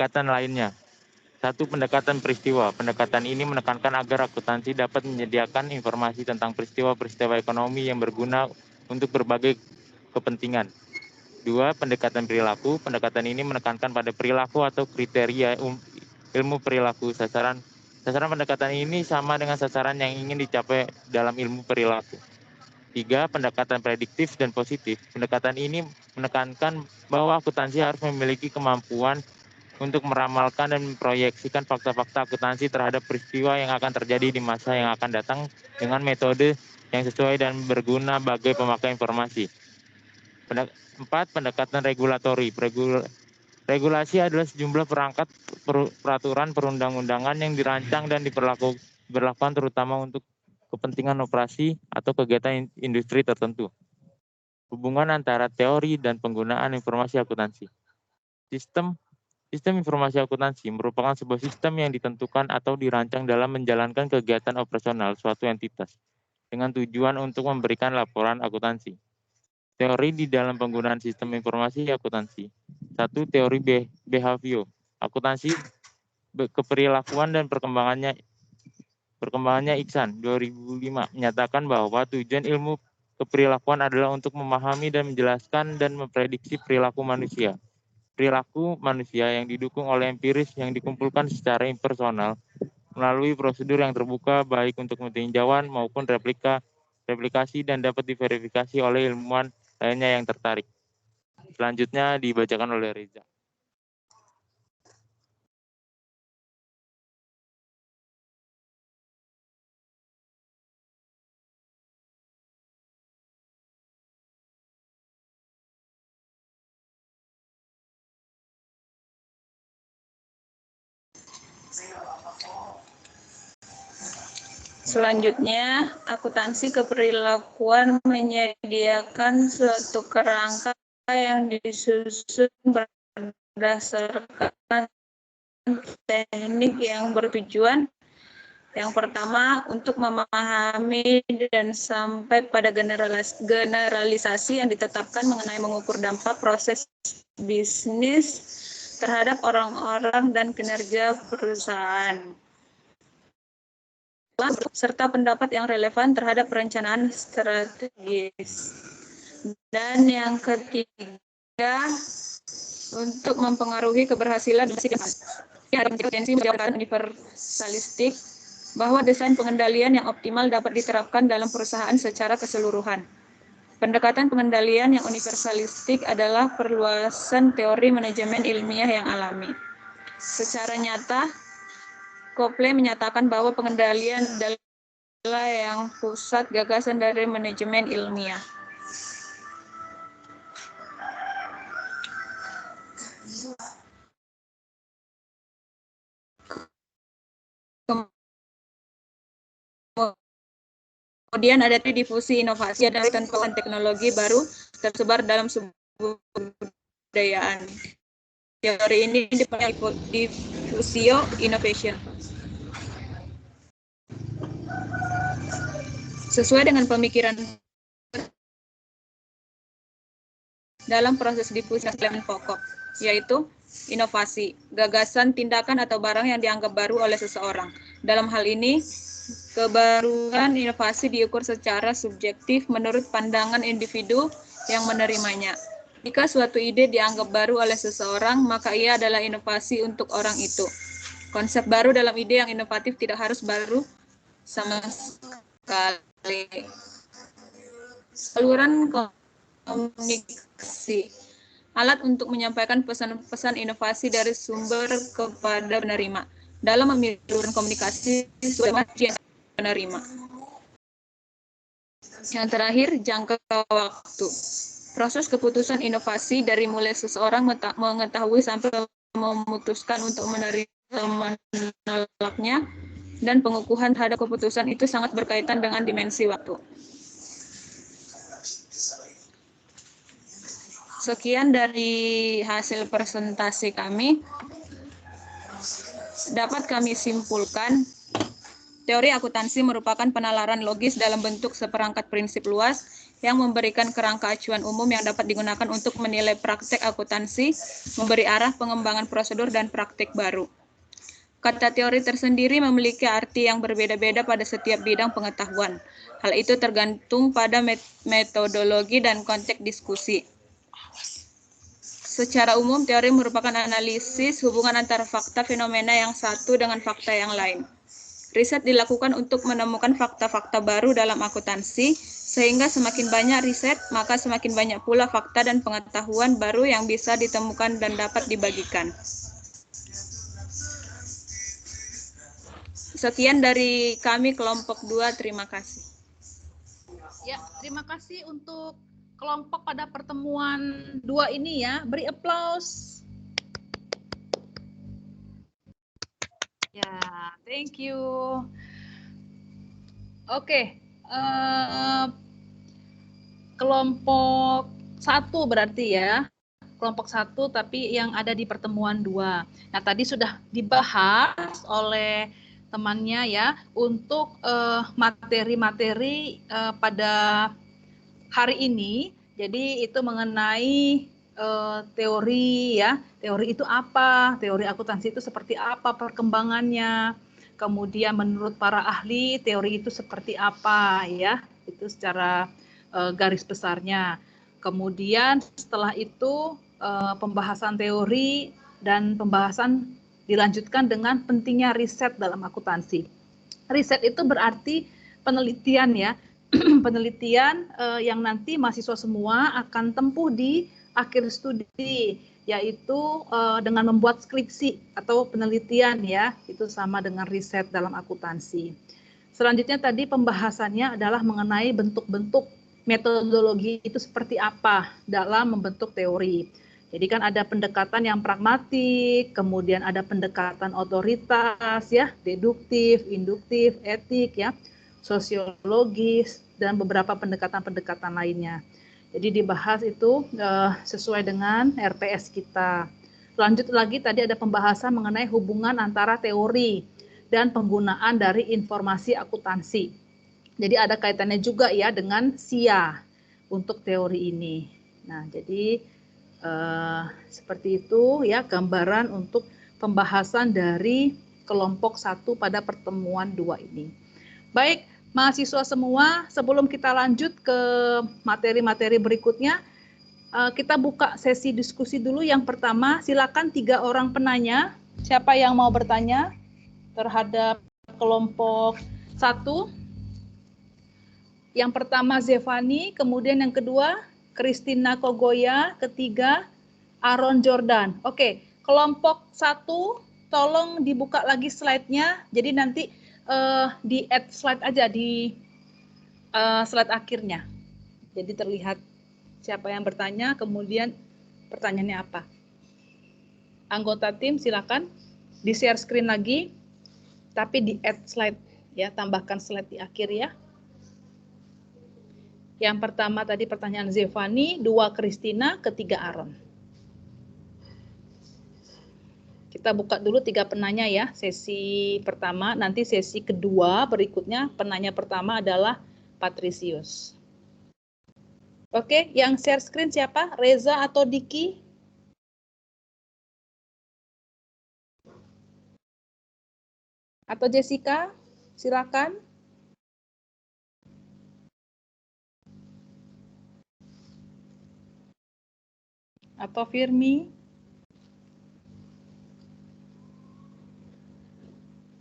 pendekatan lainnya. Satu, pendekatan peristiwa. Pendekatan ini menekankan agar akuntansi dapat menyediakan informasi tentang peristiwa-peristiwa ekonomi yang berguna untuk berbagai kepentingan. Dua, pendekatan perilaku. Pendekatan ini menekankan pada perilaku atau kriteria ilmu perilaku. Sasaran pendekatan ini sama dengan sasaran yang ingin dicapai dalam ilmu perilaku. Tiga, pendekatan prediktif dan positif. Pendekatan ini menekankan bahwa akuntansi harus memiliki kemampuan untuk meramalkan dan memproyeksikan fakta-fakta akuntansi terhadap peristiwa yang akan terjadi di masa yang akan datang dengan metode yang sesuai dan berguna bagi pemakai informasi. Empat, pendekatan regulatori. Regulasi adalah sejumlah peraturan perundang-undangan yang dirancang dan diberlakukan terutama untuk kepentingan operasi atau kegiatan industri tertentu. Hubungan antara teori dan penggunaan informasi akuntansi. Sistem informasi akuntansi merupakan sebuah sistem yang ditentukan atau dirancang dalam menjalankan kegiatan operasional suatu entitas dengan tujuan untuk memberikan laporan akuntansi. Teori di dalam penggunaan sistem informasi akuntansi. Satu, teori Behavio. Akuntansi keperilakuan dan perkembangannya Iksan 2005 menyatakan bahwa tujuan ilmu keperilakuan adalah untuk memahami dan menjelaskan dan memprediksi perilaku manusia. Perilaku manusia yang didukung oleh empiris yang dikumpulkan secara impersonal melalui prosedur yang terbuka baik untuk peninjauan maupun replikasi dan dapat diverifikasi oleh ilmuwan lainnya yang tertarik. Selanjutnya dibacakan oleh Reza. Selanjutnya, akuntansi keperilakuan menyediakan suatu kerangka yang disusun berdasarkan teknik yang bertujuan yang pertama untuk memahami dan sampai pada generalisasi yang ditetapkan mengenai mengukur dampak proses bisnis terhadap orang-orang dan kinerja perusahaan, serta pendapat yang relevan terhadap perencanaan strategis. Dan yang ketiga, untuk mempengaruhi keberhasilan potensi menjawabkan universalistik bahwa desain pengendalian yang optimal dapat diterapkan dalam perusahaan secara keseluruhan. Pendekatan pengendalian yang universalistik adalah perluasan teori manajemen ilmiah yang alami. Secara nyata, Copley menyatakan bahwa pengendalian adalah yang pusat gagasan dari manajemen ilmiah. Kemudian ada difusi inovasi dan tentuan teknologi baru tersebar dalam sebuah kebudayaan. Teori ini dipanggil diffusio innovation. Sesuai dengan pemikiran dalam proses difusi elemen pokok, yaitu inovasi, gagasan, tindakan atau barang yang dianggap baru oleh seseorang. Dalam hal ini, kebaruan inovasi diukur secara subjektif menurut pandangan individu yang menerimanya. Jika suatu ide dianggap baru oleh seseorang, maka ia adalah inovasi untuk orang itu. Konsep baru dalam ide yang inovatif tidak harus baru sama sekali. Saluran komunikasi, alat untuk menyampaikan pesan-pesan inovasi dari sumber kepada penerima. Dalam memiliki komunikasi sesuai penerima. Yang terakhir, jangka waktu. Proses keputusan inovasi dari mulai seseorang mengetahui sampai memutuskan untuk menerima menolaknya, dan pengukuhan terhadap keputusan itu sangat berkaitan dengan dimensi waktu. Sekian dari hasil presentasi kami. Dapat kami simpulkan, teori akuntansi merupakan penalaran logis dalam bentuk seperangkat prinsip luas yang memberikan kerangka acuan umum yang dapat digunakan untuk menilai praktek akuntansi, memberi arah pengembangan prosedur dan praktek baru. Kata teori tersendiri memiliki arti yang berbeda-beda pada setiap bidang pengetahuan. Hal itu tergantung pada metodologi dan konteks diskusi. Secara umum, teori merupakan analisis hubungan antara fakta fenomena yang satu dengan fakta yang lain. Riset dilakukan untuk menemukan fakta-fakta baru dalam akuntansi, sehingga semakin banyak riset, maka semakin banyak pula fakta dan pengetahuan baru yang bisa ditemukan dan dapat dibagikan. Sekian dari kami kelompok 2, terima kasih. Ya, terima kasih untuk kelompok pada pertemuan 2 ini ya. Beri aplaus. Ya, thank you. Oke, kelompok 1 berarti ya. Kelompok 1 tapi yang ada di pertemuan 2. Nah, tadi sudah dibahas oleh temannya ya untuk materi-materi pada hari ini. Jadi itu mengenai teori ya. Teori itu apa? Teori akuntansi itu seperti apa perkembangannya? Kemudian menurut para ahli teori itu seperti apa ya? Itu secara garis besarnya. Kemudian setelah itu pembahasan teori dan pembahasan dilanjutkan dengan pentingnya riset dalam akuntansi. Riset itu berarti penelitian ya. Penelitian yang nanti mahasiswa semua akan tempuh di akhir studi, yaitu dengan membuat skripsi atau penelitian ya, itu sama dengan riset dalam akuntansi. Selanjutnya tadi pembahasannya adalah mengenai bentuk-bentuk metodologi itu seperti apa dalam membentuk teori. Jadi kan ada pendekatan yang pragmatik, kemudian ada pendekatan otoritas ya, deduktif, induktif, etik ya, sosiologis, dan beberapa pendekatan-pendekatan lainnya. Jadi dibahas itu sesuai dengan RPS kita. Lanjut lagi tadi ada pembahasan mengenai hubungan antara teori dan penggunaan dari informasi akuntansi. Jadi ada kaitannya juga ya dengan SIA untuk teori ini. Nah, jadi seperti itu ya gambaran untuk pembahasan dari kelompok 1 pada pertemuan 2 ini. Baik, mahasiswa semua, sebelum kita lanjut ke materi-materi berikutnya, kita buka sesi diskusi dulu. Yang pertama, silakan 3 orang penanya. Siapa yang mau bertanya terhadap kelompok 1? Yang pertama Zevani, kemudian yang kedua Christina Kogoya, ketiga Aaron Jordan. Oke, kelompok 1 tolong dibuka lagi slide-nya. Jadi nanti di add slide aja di slide akhirnya. Jadi terlihat siapa yang bertanya, kemudian pertanyaannya apa. Anggota tim silakan di share screen lagi, tapi di add slide ya, tambahkan slide di akhir ya. Yang pertama tadi pertanyaan Zevani, 2 Christina, ketiga Aaron. Kita buka dulu 3 penanya ya, sesi pertama, nanti sesi kedua berikutnya penanya pertama adalah Patricius. Oke, yang share screen siapa? Reza atau Diki? Atau Jessica? Silakan. Atau Firmi?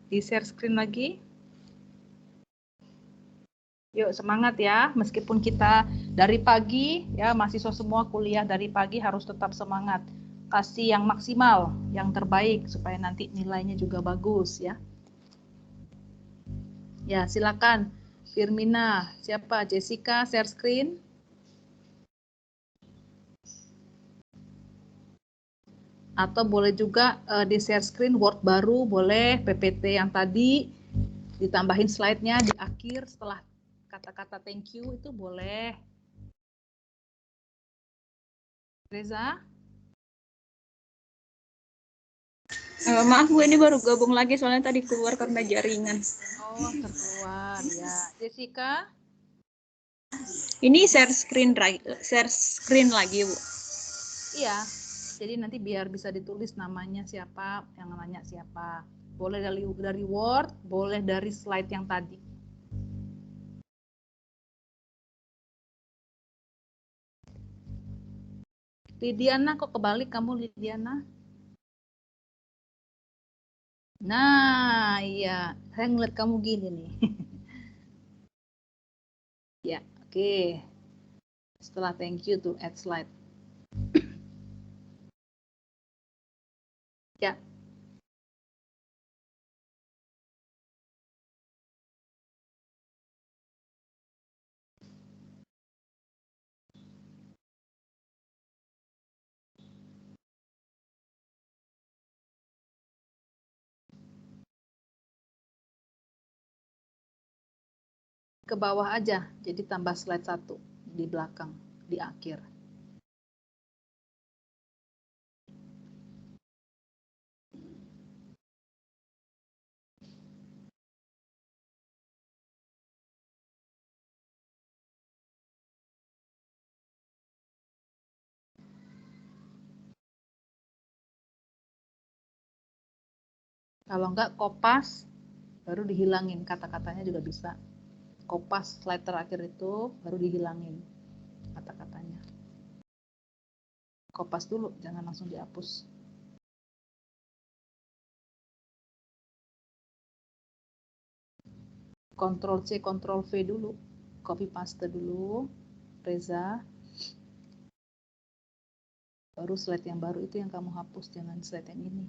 Di share screen lagi. Yuk semangat ya, meskipun kita dari pagi ya, mahasiswa semua kuliah dari pagi harus tetap semangat. Kasih yang maksimal, yang terbaik supaya nanti nilainya juga bagus ya. Ya, silakan. Firmina, siapa? Jessica, share screen. Atau boleh juga di share screen Word baru, boleh PPT yang tadi ditambahin slide-nya di akhir setelah kata-kata thank you itu boleh. Reza? Maaf Bu, ini baru gabung lagi soalnya tadi keluar karena jaringan. Oh, terkeluar ya. Jessica? Ini share screen lagi, Bu. Iya, jadi nanti biar bisa ditulis namanya siapa, yang nanya siapa. Boleh dari Word, boleh dari slide yang tadi. Lidiana, kok kebalik kamu, Lidiana? Nah, iya. Saya ngeliat kamu gini nih. Ya, oke. Setelah thank you to add slide. Ya. Ke bawah aja, jadi tambah slide 1 di belakang, di akhir. Kalau enggak kopas, baru dihilangin, kata-katanya juga bisa. Kopas slide terakhir itu, baru dihilangin kata-katanya. Kopas dulu, jangan langsung dihapus. Ctrl C, Ctrl V dulu. Copy paste dulu, Reza. Baru slide yang baru itu yang kamu hapus, jangan slide yang ini.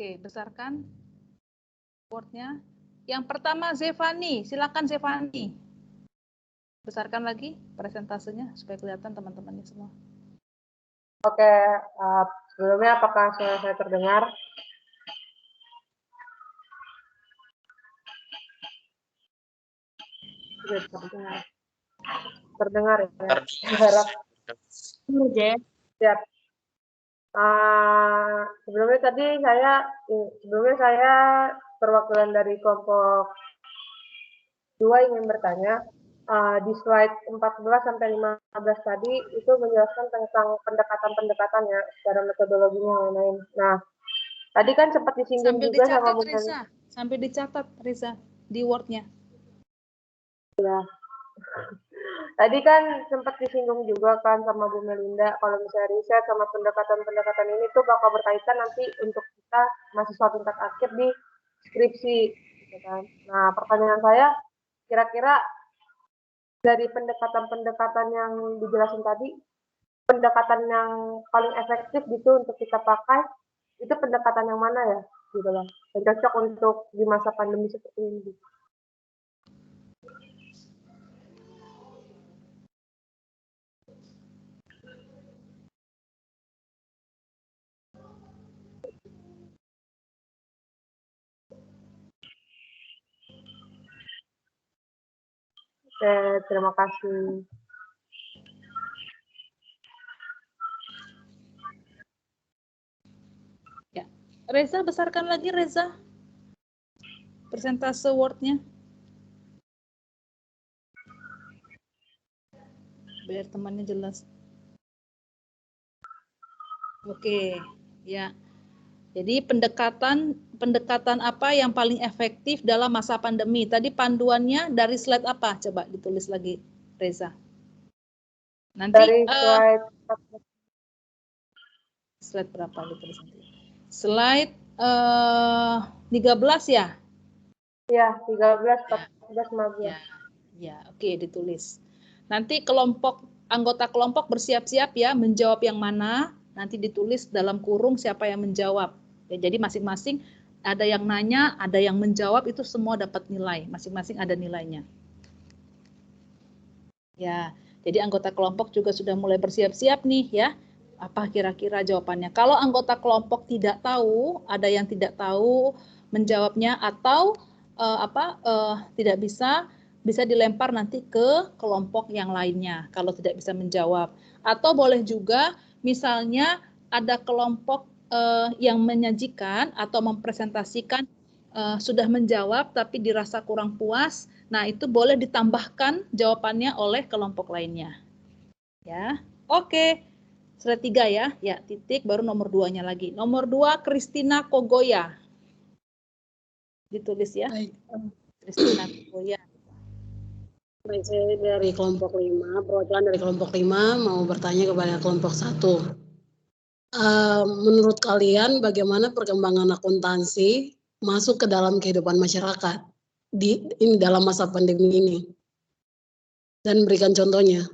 Oke, besarkan Word-nya. Yang pertama Zevani, silakan Zevani. Besarkan lagi presentasenya supaya kelihatan teman-temannya semua. Oke, sebelumnya apakah suara saya terdengar? Terdengar. Terdengar ya. Harap. Siap. Sebelumnya saya perwakilan dari kelompok 2 ingin bertanya, di slide 14 sampai 15 tadi itu menjelaskan tentang pendekatan-pendekatannya secara metodologinya yang lain. Nah, tadi kan sempat disinggung Sambil juga dicatat, sama Bu Reza. Sambil dicatat, Reza, di Word-nya. Ya. Tadi kan sempat disinggung juga kan sama Bu Melinda, kalau misalnya riset sama pendekatan-pendekatan ini tuh bakal berkaitan nanti untuk kita mahasiswa tingkat akhir di skripsi, gitu kan. Nah, pertanyaan saya, kira-kira dari pendekatan-pendekatan yang dijelasin tadi, pendekatan yang paling efektif gitu untuk kita pakai, itu pendekatan yang mana ya, gitu loh, yang cocok untuk di masa pandemi seperti ini. Oke, terima kasih. Ya. Reza, besarkan lagi Reza. Persentase Word-nya. Biar temannya jelas. Oke, ya. Jadi pendekatan apa yang paling efektif dalam masa pandemi? Tadi panduannya dari slide apa? Coba ditulis lagi, Reza. Nanti Dari slide berapa ditulis nanti? Slide 13 ya? Iya, 13, 14, 15. Ya, oke, ditulis. Nanti anggota kelompok bersiap-siap ya menjawab yang mana, nanti ditulis dalam kurung siapa yang menjawab. Ya, jadi masing-masing ada yang nanya, ada yang menjawab, itu semua dapat nilai. Masing-masing ada nilainya. Ya, jadi anggota kelompok juga sudah mulai bersiap-siap nih ya. Apa kira-kira jawabannya? Kalau anggota kelompok tidak tahu, ada yang tidak tahu menjawabnya atau tidak bisa dilempar nanti ke kelompok yang lainnya kalau tidak bisa menjawab. Atau boleh juga misalnya ada kelompok yang menyajikan atau mempresentasikan sudah menjawab tapi dirasa kurang puas. Nah, itu boleh ditambahkan jawabannya oleh kelompok lainnya. Ya, oke. Sudah 3 ya. Ya, titik, baru nomor 2-nya lagi. Nomor 2, Christina Kogoya. Ditulis ya. Baik. Christina Kogoya. Baik, saya dari kelompok 5, perwakilan dari kelompok 5 mau bertanya kepada kelompok 1. Menurut kalian bagaimana perkembangan akuntansi masuk ke dalam kehidupan masyarakat ini dalam masa pandemi ini? Dan berikan contohnya.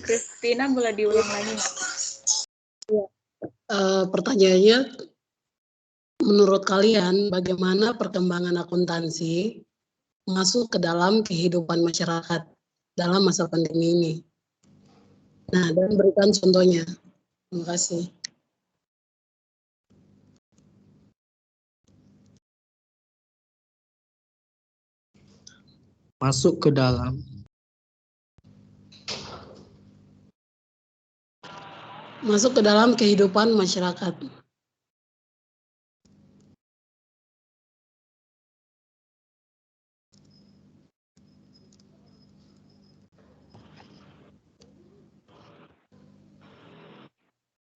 Christina, boleh diulang lagi? Pertanyaannya, menurut kalian bagaimana perkembangan akuntansi masuk ke dalam kehidupan masyarakat dalam masa pandemi ini? Nah, dan berikan contohnya. Terima kasih. Masuk ke dalam. Masuk ke dalam kehidupan masyarakat.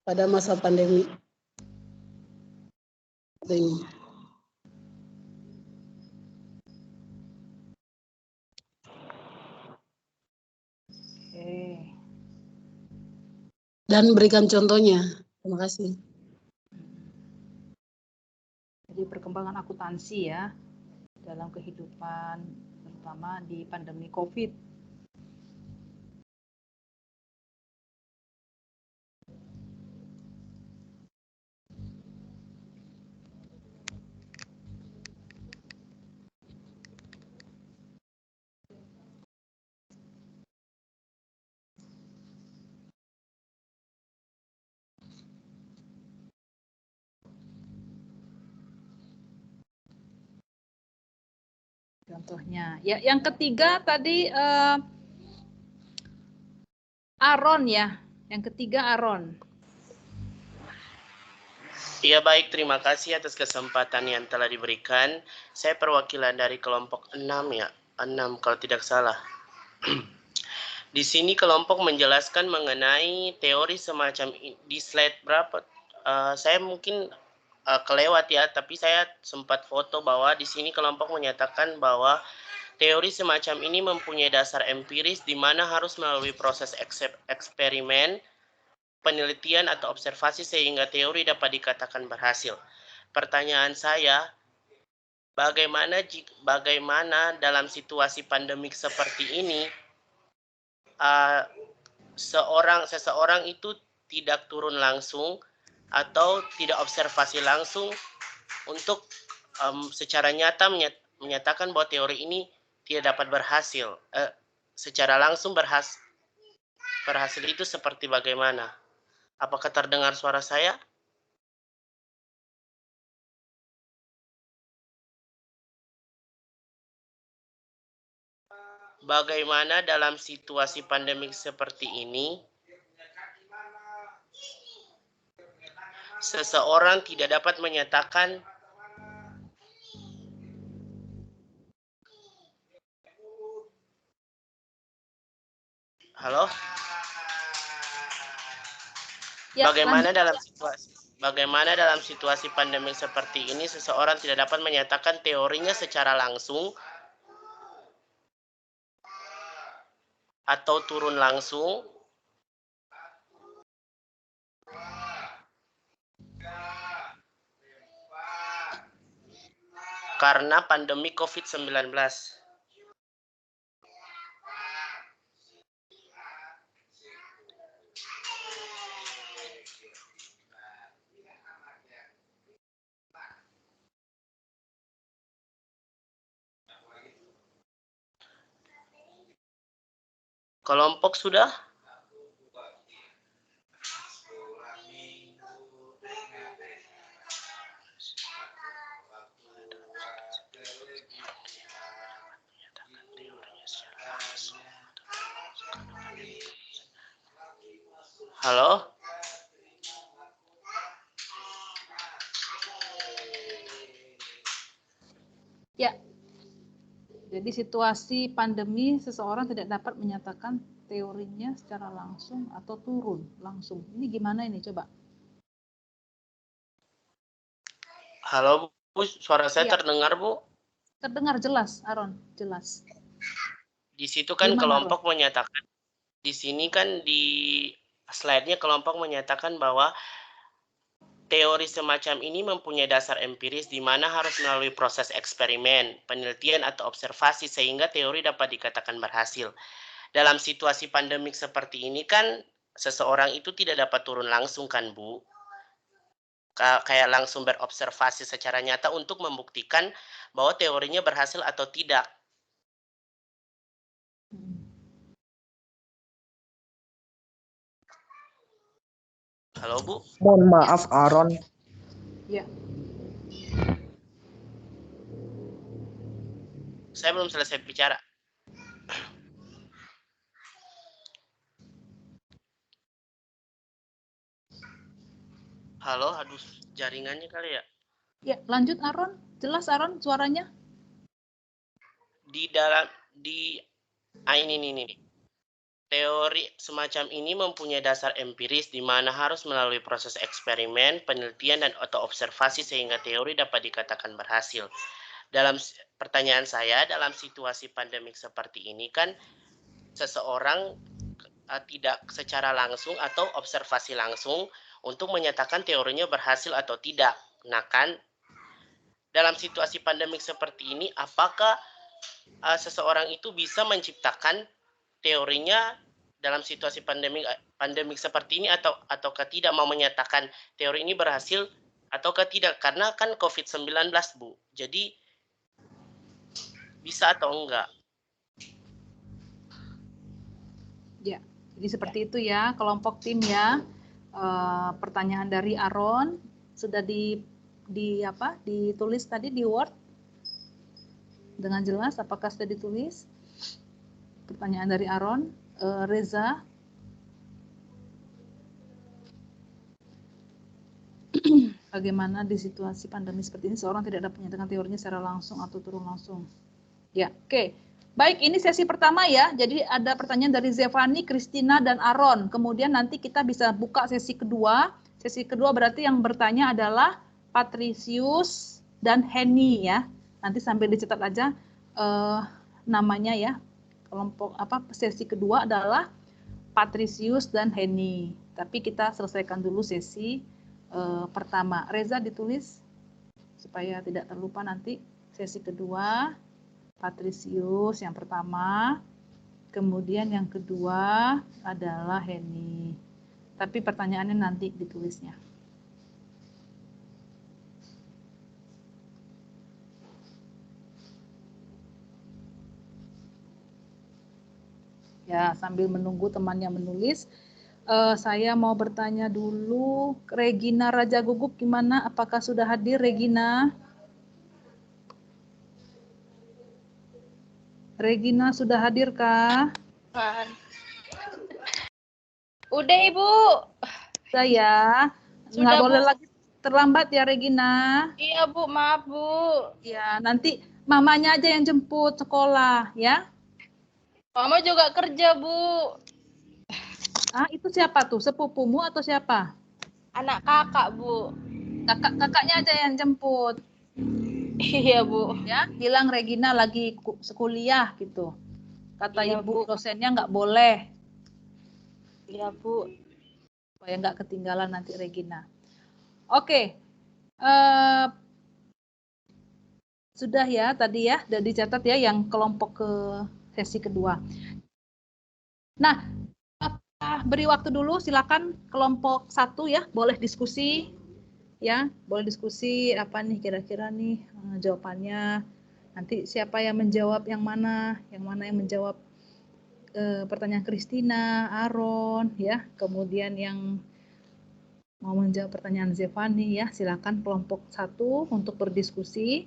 Pada masa pandemi ini. Oke. Dan berikan contohnya. Terima kasih. Jadi perkembangan akuntansi ya dalam kehidupan terutama di pandemi COVID. Contohnya, ya yang ketiga tadi Aaron ya, yang ketiga Aaron. Ya baik, terima kasih atas kesempatan yang telah diberikan. Saya perwakilan dari kelompok 6 ya, 6 kalau tidak salah. Di sini kelompok menjelaskan mengenai teori semacam di slide berapa? Saya mungkin kelewat ya, tapi saya sempat foto bahwa di sini kelompok menyatakan bahwa teori semacam ini mempunyai dasar empiris di mana harus melalui proses eksperimen, penelitian atau observasi sehingga teori dapat dikatakan berhasil. Pertanyaan saya, bagaimana dalam situasi pandemik seperti ini seseorang itu tidak turun langsung atau tidak observasi langsung untuk secara nyata menyatakan bahwa teori ini tidak dapat berhasil. Secara langsung berhasil itu seperti bagaimana? Apakah terdengar suara saya? Bagaimana dalam situasi pandemik seperti ini, seseorang tidak dapat menyatakan halo? Ya, Bagaimana dalam situasi pandemik seperti ini seseorang tidak dapat menyatakan teorinya secara langsung atau turun langsung? Karena pandemi COVID-19. Kelompok sudah? Halo? Ya. Jadi situasi pandemi seseorang tidak dapat menyatakan teorinya secara langsung atau turun langsung. Ini gimana ini coba? Halo Bu, suara saya Iya. terdengar Bu? Terdengar jelas, Aron, jelas. Di situ kan Gimana, kelompok menyatakan, di sini kan di slide-nya kelompok menyatakan bahwa teori semacam ini mempunyai dasar empiris di mana harus melalui proses eksperimen, penelitian atau observasi sehingga teori dapat dikatakan berhasil. Dalam situasi pandemik seperti ini kan seseorang itu tidak dapat turun langsung kan Bu? Kayak langsung berobservasi secara nyata untuk membuktikan bahwa teorinya berhasil atau tidak. Halo Bu? Mohon maaf Aaron. Ya. Saya belum selesai bicara. Halo, aduh jaringannya kali ya. Ya, lanjut Aron. Jelas Aron suaranya? Ini. Teori semacam ini mempunyai dasar empiris di mana harus melalui proses eksperimen, penelitian dan atau observasi sehingga teori dapat dikatakan berhasil. Dalam pertanyaan saya, dalam situasi pandemik seperti ini kan seseorang tidak secara langsung atau observasi langsung untuk menyatakan teorinya berhasil atau tidak. Nah kan, dalam situasi pandemik seperti ini, apakah seseorang itu bisa menciptakan teorinya dalam situasi pandemik seperti ini ataukah tidak mau menyatakan teori ini berhasil ataukah tidak? Karena kan COVID-19 Bu, jadi bisa atau enggak? Ya, jadi seperti itu ya kelompok tim ya. Pertanyaan dari Aron sudah ditulis tadi di Word dengan jelas. Apakah sudah ditulis? Pertanyaan dari Aron, Reza. Bagaimana di situasi pandemi seperti ini seorang tidak dapat menyatakan teorinya secara langsung atau turun langsung? Ya, oke. Baik, ini sesi pertama ya. Jadi ada pertanyaan dari Zevani, Christina, dan Aron. Kemudian nanti kita bisa buka sesi kedua. Sesi kedua berarti yang bertanya adalah Patricius dan Henny ya. Nanti sambil dicatat aja namanya ya. Kelompok sesi kedua adalah Patricius dan Henny. Tapi kita selesaikan dulu sesi pertama. Reza ditulis supaya tidak terlupa nanti. Sesi kedua Patricius yang pertama, kemudian yang kedua adalah Henny. Tapi pertanyaannya nanti ditulisnya. Ya, sambil menunggu temannya menulis, saya mau bertanya dulu, Regina Raja Guguk gimana? Apakah sudah hadir Regina? Regina sudah hadir kah? Udah Ibu. Sudah ya. Nggak boleh lagi terlambat ya Regina. Iya Bu, maaf Bu. Ya, nanti mamanya aja yang jemput sekolah ya. Mama juga kerja Bu. Ah, itu siapa tuh? Sepupumu atau siapa? Anak kakak Bu. Kakaknya aja yang jemput. Iya Bu. Ya, bilang Regina lagi kuliah gitu. Kata Iya, ibu Bu. dosennya nggak boleh, Iya, Bu. supaya nggak ketinggalan nanti Regina. Oke, eh, sudah ya tadi ya, sudah dicatat ya yang kelompok ke sesi kedua. Nah, beri waktu dulu, silakan kelompok 1 ya, boleh diskusi ya, boleh diskusi apa nih kira-kira nih jawabannya. Nanti siapa yang menjawab yang mana yang menjawab pertanyaan Christina, Aaron ya, kemudian yang mau menjawab pertanyaan Zevani ya, silakan kelompok 1 untuk berdiskusi.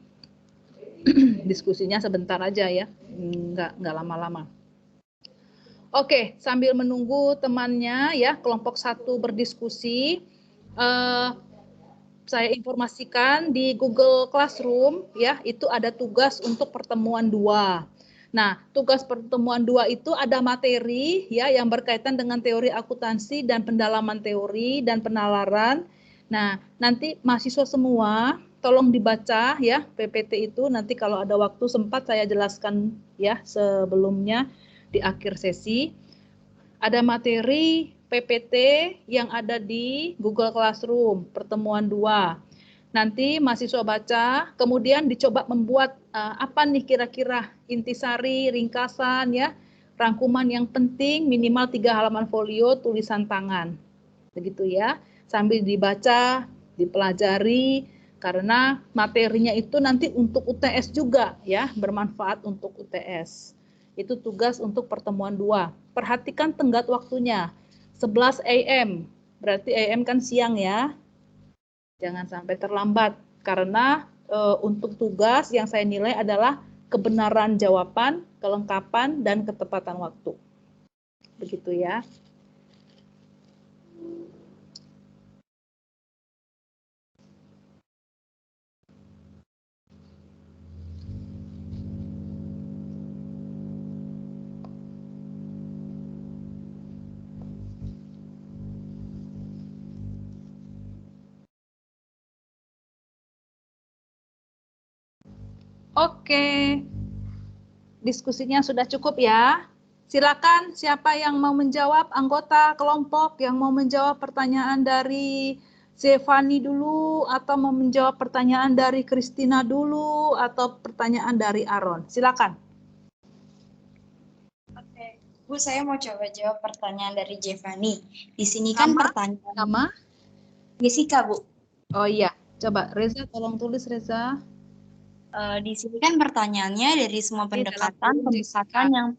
Diskusinya sebentar aja ya, nggak lama-lama. Oke, sambil menunggu temannya ya, kelompok 1 berdiskusi, saya informasikan di Google Classroom ya, itu ada tugas untuk pertemuan 2. Nah, tugas pertemuan 2 itu ada materi ya yang berkaitan dengan teori akuntansi dan pendalaman teori dan penalaran. Nah, nanti mahasiswa semua tolong dibaca ya PPT itu, nanti kalau ada waktu sempat saya jelaskan ya sebelumnya di akhir sesi. Ada materi PPT yang ada di Google Classroom, pertemuan 2. Nanti mahasiswa baca, kemudian dicoba membuat apa nih kira-kira intisari, ringkasan ya, rangkuman yang penting minimal 3 halaman folio tulisan tangan. Begitu ya, sambil dibaca, dipelajari, karena materinya itu nanti untuk UTS juga ya, bermanfaat untuk UTS. Itu tugas untuk pertemuan 2. Perhatikan tenggat waktunya, 11 AM, berarti AM kan siang ya. Jangan sampai terlambat, karena untuk tugas yang saya nilai adalah kebenaran jawaban, kelengkapan, dan ketepatan waktu. Begitu ya. Oke, diskusinya sudah cukup ya. Silakan siapa yang mau menjawab, anggota kelompok yang mau menjawab pertanyaan dari Zevani dulu, atau mau menjawab pertanyaan dari Christina dulu, atau pertanyaan dari Aaron. Silakan. Oke, Bu, saya mau coba jawab pertanyaan dari Zevani. Di sini kan pertanyaan Nama? Jessica, Bu. Oh iya, coba Reza tolong tulis Reza. Di sini kan pertanyaannya dari semua pendekatan yang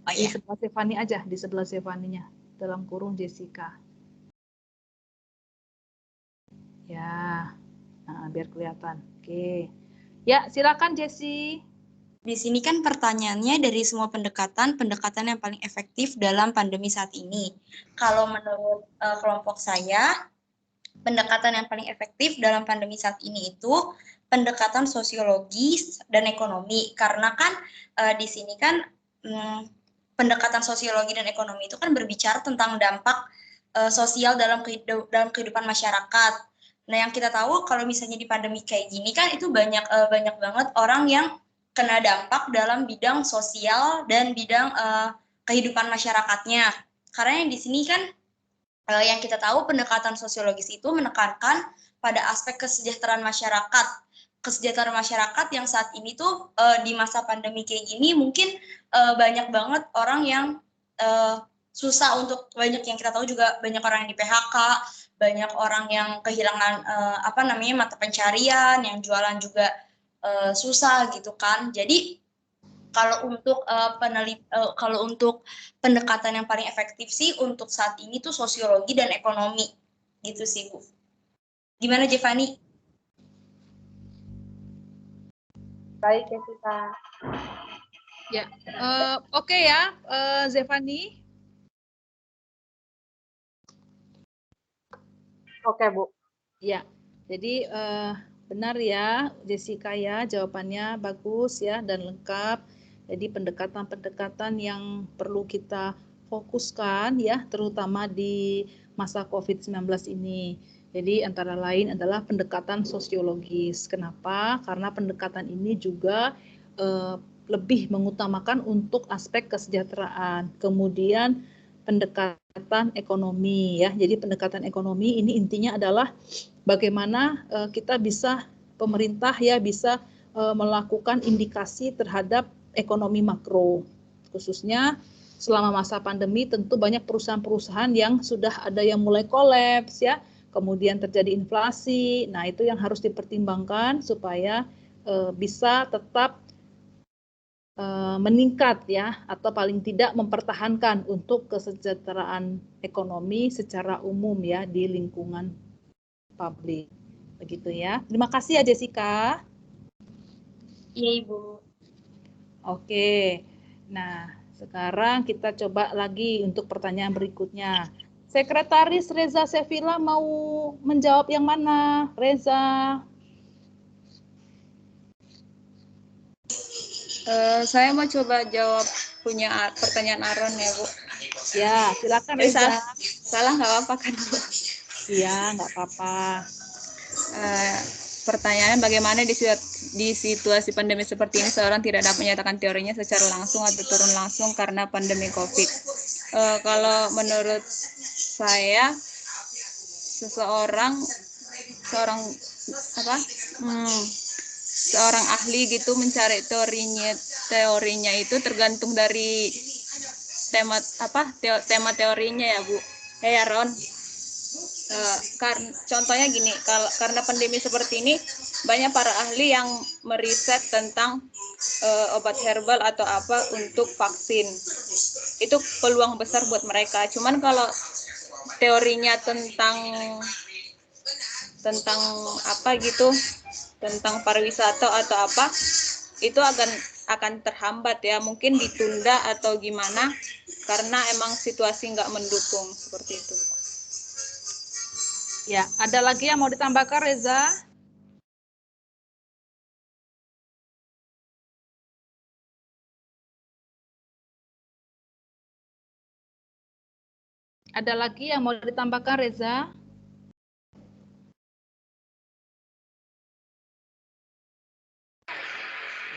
Di sebelah Zevani aja, di sebelah Zevaninya, dalam kurung Jessica. Ya, nah, biar kelihatan. Oke. Ya, silakan Jessi. Di sini kan pertanyaannya dari semua pendekatan yang paling efektif dalam pandemi saat ini. Kalau menurut kelompok saya, pendekatan yang paling efektif dalam pandemi saat ini itu pendekatan sosiologis dan ekonomi. Karena kan di sini kan pendekatan sosiologi dan ekonomi itu kan berbicara tentang dampak sosial dalam kehidupan masyarakat. Nah, yang kita tahu kalau misalnya di pandemi kayak gini kan itu banyak banget orang yang kena dampak dalam bidang sosial dan bidang kehidupan masyarakatnya. Karena yang di sini kan yang kita tahu pendekatan sosiologis itu menekankan pada aspek kesejahteraan masyarakat. Kesejahteraan masyarakat yang saat ini tuh di masa pandemi kayak gini mungkin banyak banget orang yang susah untuk, banyak yang kita tahu juga banyak orang yang di PHK, banyak orang yang kehilangan mata pencarian, yang jualan juga susah gitu kan. Jadi kalau untuk kalau untuk pendekatan yang paling efektif sih untuk saat ini tuh sosiologi dan ekonomi gitu sih, Bu. Gimana Zevani? Baik ya kita. Ya, oke ya, Zevani. Oke, Bu. Ya, jadi benar ya Jessica ya, jawabannya bagus ya dan lengkap. Jadi pendekatan-pendekatan yang perlu kita fokuskan ya, terutama di masa COVID-19 ini. Jadi antara lain adalah pendekatan sosiologis. Kenapa? Karena pendekatan ini juga lebih mengutamakan untuk aspek kesejahteraan. Kemudian pendekatan ekonomi ya. Jadi pendekatan ekonomi ini intinya adalah bagaimana kita bisa pemerintah ya bisa melakukan indikasi terhadap ekonomi makro. Khususnya selama masa pandemi tentu banyak perusahaan-perusahaan yang sudah ada yang mulai kolaps ya. Kemudian terjadi inflasi. Nah, itu yang harus dipertimbangkan supaya bisa tetap meningkat ya, atau paling tidak mempertahankan untuk kesejahteraan ekonomi secara umum ya di lingkungan publik. Begitu ya. Terima kasih ya Jessica. Iya Ibu. Oke. Nah, sekarang kita coba lagi untuk pertanyaan berikutnya. Sekretaris Reza Sevilla mau menjawab yang mana? Reza. Saya mau coba jawab punya pertanyaan Aron ya Bu. Ya, silakan Reza. Salah nggak apa-apa kan Bu? Iya, nggak apa-apa. Pertanyaannya bagaimana di situasi pandemi seperti ini seorang tidak dapat menyatakan teorinya secara langsung atau turun langsung karena pandemi COVID. Kalau menurut saya seorang ahli gitu mencari teorinya itu tergantung dari tema teorinya ya Bu. Ya Ron. Contohnya gini, karena pandemi seperti ini banyak para ahli yang meriset tentang obat herbal atau apa untuk vaksin. Itu peluang besar buat mereka. Cuman kalau teorinya tentang apa gitu, tentang pariwisata atau apa, itu akan terhambat ya, mungkin ditunda atau gimana karena emang situasi nggak mendukung seperti itu. Ya, ada lagi yang mau ditambahkan Reza? Ada lagi yang mau ditambahkan Reza?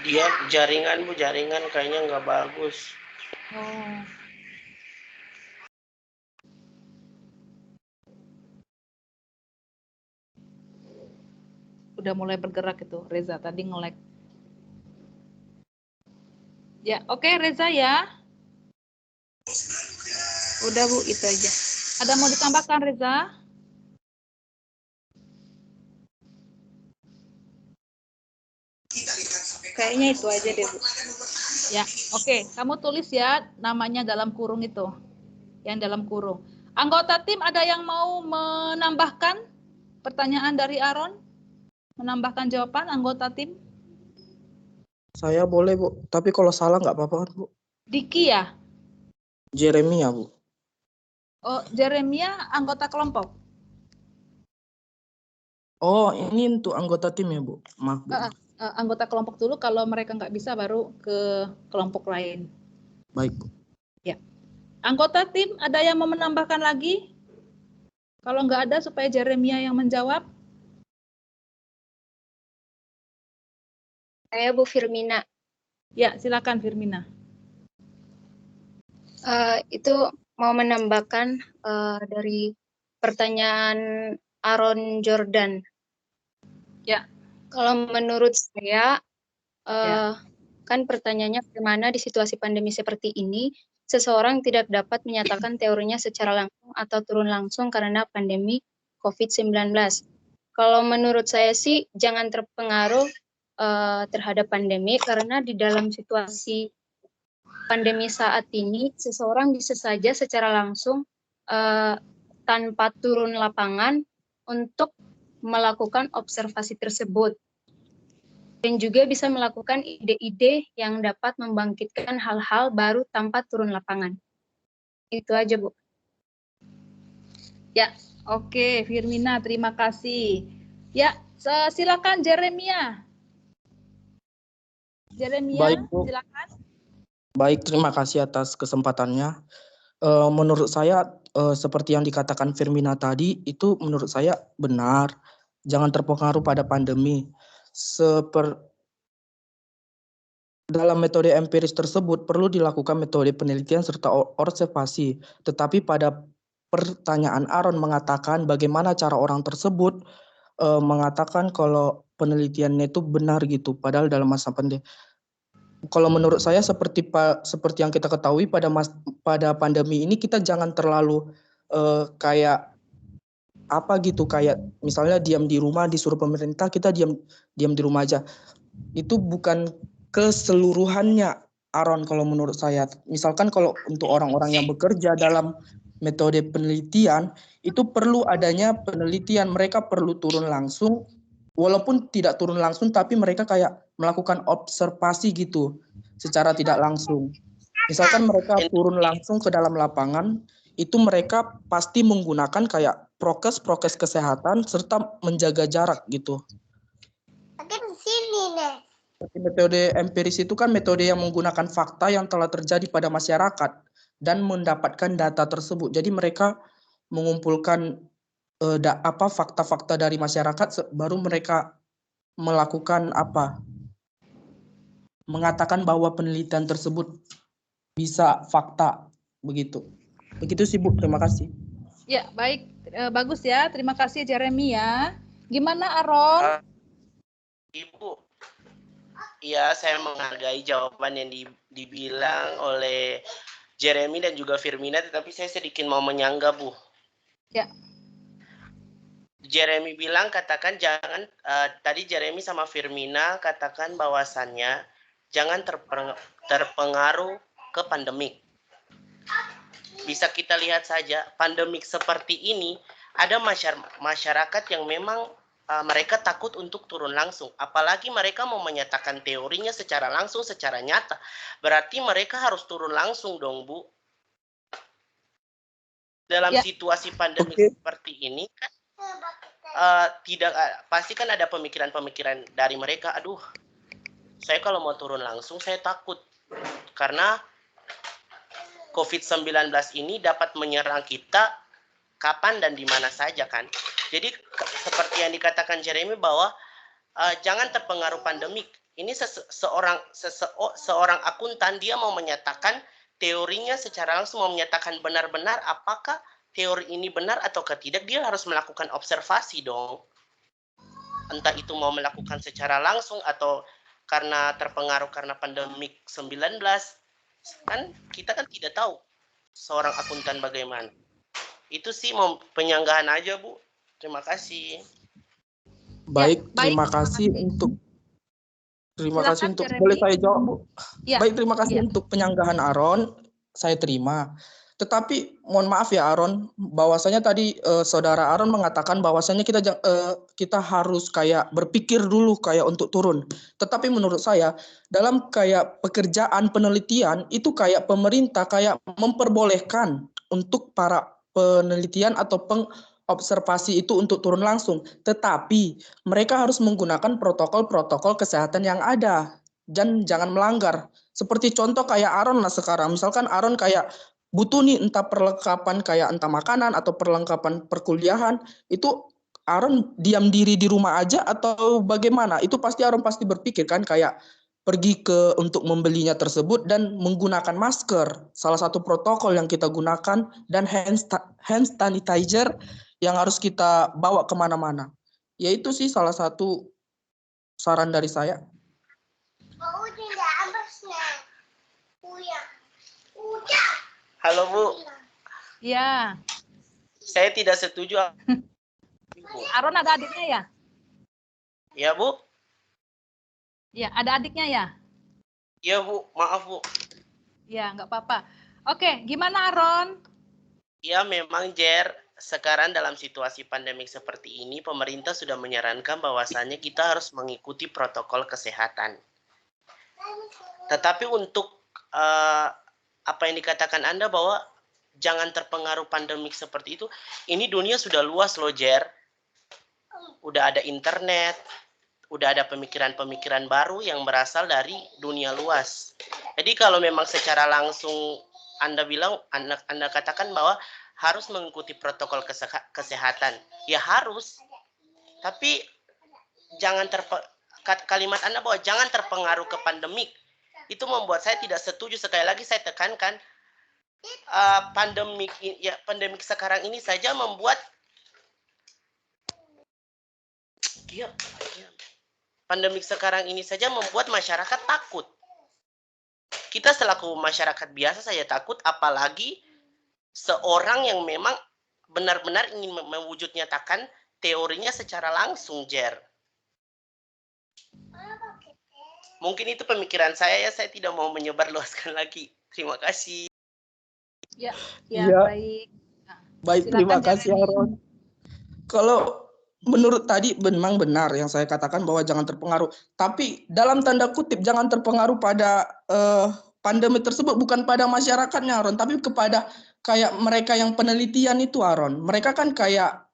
Dia jaringan Bu, jaringan kayaknya nggak bagus. Oh. Udah mulai bergerak itu Reza, tadi nge-lag. Ya, oke Reza ya. Udah Bu, itu aja. Ada mau ditambahkan Reza? Kayaknya itu aja deh Bu. Ya, oke. Kamu tulis ya namanya dalam kurung itu. Yang dalam kurung. Anggota tim ada yang mau menambahkan pertanyaan dari Aaron? Menambahkan jawaban anggota tim? Saya boleh Bu, tapi kalau salah nggak apa-apa kan Bu? Diki ya? Jeremia Bu. Oh, Jeremia anggota kelompok? Oh, ini untuk anggota tim ya Bu? Maaf Bu. Anggota kelompok dulu, kalau mereka nggak bisa baru ke kelompok lain. Baik Bu. Ya. Anggota tim ada yang mau menambahkan lagi? Kalau nggak ada supaya Jeremia yang menjawab. Saya Bu Firmina. Ya, silakan Firmina. Itu mau menambahkan dari pertanyaan Aaron Jordan. Ya. Kalau menurut saya, kan pertanyaannya bagaimana di situasi pandemi seperti ini, seseorang tidak dapat menyatakan teorinya secara langsung atau turun langsung karena pandemi COVID-19. Kalau menurut saya sih, jangan terpengaruh terhadap pandemi, karena di dalam situasi pandemi saat ini, seseorang bisa saja secara langsung tanpa turun lapangan untuk melakukan observasi tersebut. Dan juga bisa melakukan ide-ide yang dapat membangkitkan hal-hal baru tanpa turun lapangan. Itu aja, Bu. Ya, oke, Firmina, terima kasih. Ya, silakan Jeremia. Jeremia, Baik, Bu. silakan. Baik, terima kasih atas kesempatannya. Menurut saya, seperti yang dikatakan Firmina tadi, itu menurut saya benar. Jangan terpengaruh pada pandemi. dalam metode empiris tersebut perlu dilakukan metode penelitian serta observasi. Tetapi pada pertanyaan Aaron mengatakan bagaimana cara orang tersebut mengatakan kalau penelitiannya itu benar gitu, padahal dalam masa pandemi. Kalau menurut saya seperti yang kita ketahui pada pandemi ini kita jangan terlalu kayak apa gitu, kayak misalnya diam di rumah disuruh pemerintah, kita diam di rumah aja. Itu bukan keseluruhannya, Aaron, kalau menurut saya. Misalkan kalau untuk orang-orang yang bekerja dalam metode penelitian, itu perlu adanya penelitian, mereka perlu turun langsung, walaupun tidak turun langsung, tapi mereka kayak melakukan observasi gitu, secara tidak langsung. Misalkan mereka turun langsung ke dalam lapangan, itu mereka pasti menggunakan kayak prokes kesehatan, serta menjaga jarak gitu. Metode empiris itu kan metode yang menggunakan fakta yang telah terjadi pada masyarakat dan mendapatkan data tersebut. Jadi mereka mengumpulkan fakta-fakta dari masyarakat, baru mereka melakukan mengatakan bahwa penelitian tersebut bisa fakta, begitu sih Bu. Terima kasih. Ya, baik, bagus ya. Terima kasih Jeremy ya. Gimana Aaron? Ibu, ya saya menghargai jawaban yang dibilang oleh Jeremy dan juga Firmina, tetapi saya sedikit mau menyanggah, Bu. Ya. Jeremy bilang katakan jangan, tadi Jeremy sama Firmina katakan bahwasannya jangan terpengaruh ke pandemik. Bisa kita lihat saja, pandemik seperti ini, ada masyarakat yang memang mereka takut untuk turun langsung. Apalagi mereka mau menyatakan teorinya secara langsung, secara nyata. Berarti mereka harus turun langsung dong, Bu. Dalam situasi pandemik seperti ini kan, pasti kan ada pemikiran-pemikiran dari mereka, aduh, saya kalau mau turun langsung saya takut. Karena COVID-19 ini dapat menyerang kita kapan dan di mana saja kan. Jadi seperti yang dikatakan Jeremy bahwa jangan terpengaruh pandemik. Ini seorang akuntan, dia mau menyatakan teorinya secara langsung, mau menyatakan benar-benar apakah teori ini benar atau tidak, dia harus melakukan observasi dong. Entah itu mau melakukan secara langsung atau karena terpengaruh karena pandemik 19, kan kita kan tidak tahu seorang akuntan bagaimana. Itu sih mau penyanggahan aja, Bu. Terima kasih. Baik, terima kasih untuk boleh saya jawab, Bu? Ya. Baik, terima kasih untuk penyanggahan Aaron, saya terima. Tetapi mohon maaf ya Aaron, bahwasanya tadi saudara Aaron mengatakan bahwasanya kita harus kayak berpikir dulu kayak untuk turun. Tetapi menurut saya dalam kayak pekerjaan penelitian itu kayak pemerintah kayak memperbolehkan untuk para penelitian atau pengobservasi itu untuk turun langsung. Tetapi mereka harus menggunakan protokol-protokol kesehatan yang ada dan jangan melanggar. Seperti contoh kayak Aaron lah sekarang, misalkan Aaron kayak butuh nih entah perlengkapan kayak entah makanan atau perlengkapan perkuliahan, itu Aaron diam diri di rumah aja atau bagaimana? Itu pasti Aaron pasti berpikir kan kayak pergi untuk membelinya tersebut dan menggunakan masker, salah satu protokol yang kita gunakan, dan hand sanitizer yang harus kita bawa kemana-mana. Ya itu sih salah satu saran dari saya. Halo Bu. Ya. Saya tidak setuju. Aaron ada adiknya ya? Ya Bu. Ya, ada adiknya ya? Iya Bu, maaf Bu. Ya, nggak apa-apa. Oke, gimana Aaron? Ya memang Jer, sekarang dalam situasi pandemik seperti ini, pemerintah sudah menyarankan bahwasannya kita harus mengikuti protokol kesehatan. Tetapi untuk apa yang dikatakan Anda bahwa jangan terpengaruh pandemik seperti itu, ini dunia sudah luas loh Jer. Udah ada internet, udah ada pemikiran-pemikiran baru yang berasal dari dunia luas. Jadi kalau memang secara langsung Anda bilang, Anda katakan bahwa harus mengikuti protokol kesehatan. Ya harus, tapi jangan kalimat Anda bahwa jangan terpengaruh ke pandemik. itu membuat saya tidak setuju. Sekali lagi saya tekankan, pandemik sekarang ini saja membuat masyarakat takut. Kita selaku masyarakat biasa saja takut, apalagi seorang yang memang benar-benar ingin mewujud nyatakan teorinya secara langsung, Jer. Mungkin itu pemikiran saya ya, saya tidak mau menyebarluaskan lagi. Terima kasih. Ya, baik. Nah, baik, terima kasih Aaron. Kalau menurut tadi memang benar yang saya katakan bahwa jangan terpengaruh. Tapi dalam tanda kutip jangan terpengaruh pada pandemi tersebut, bukan pada masyarakatnya Aaron, tapi kepada kayak mereka yang penelitian itu Aaron. Mereka kan kayak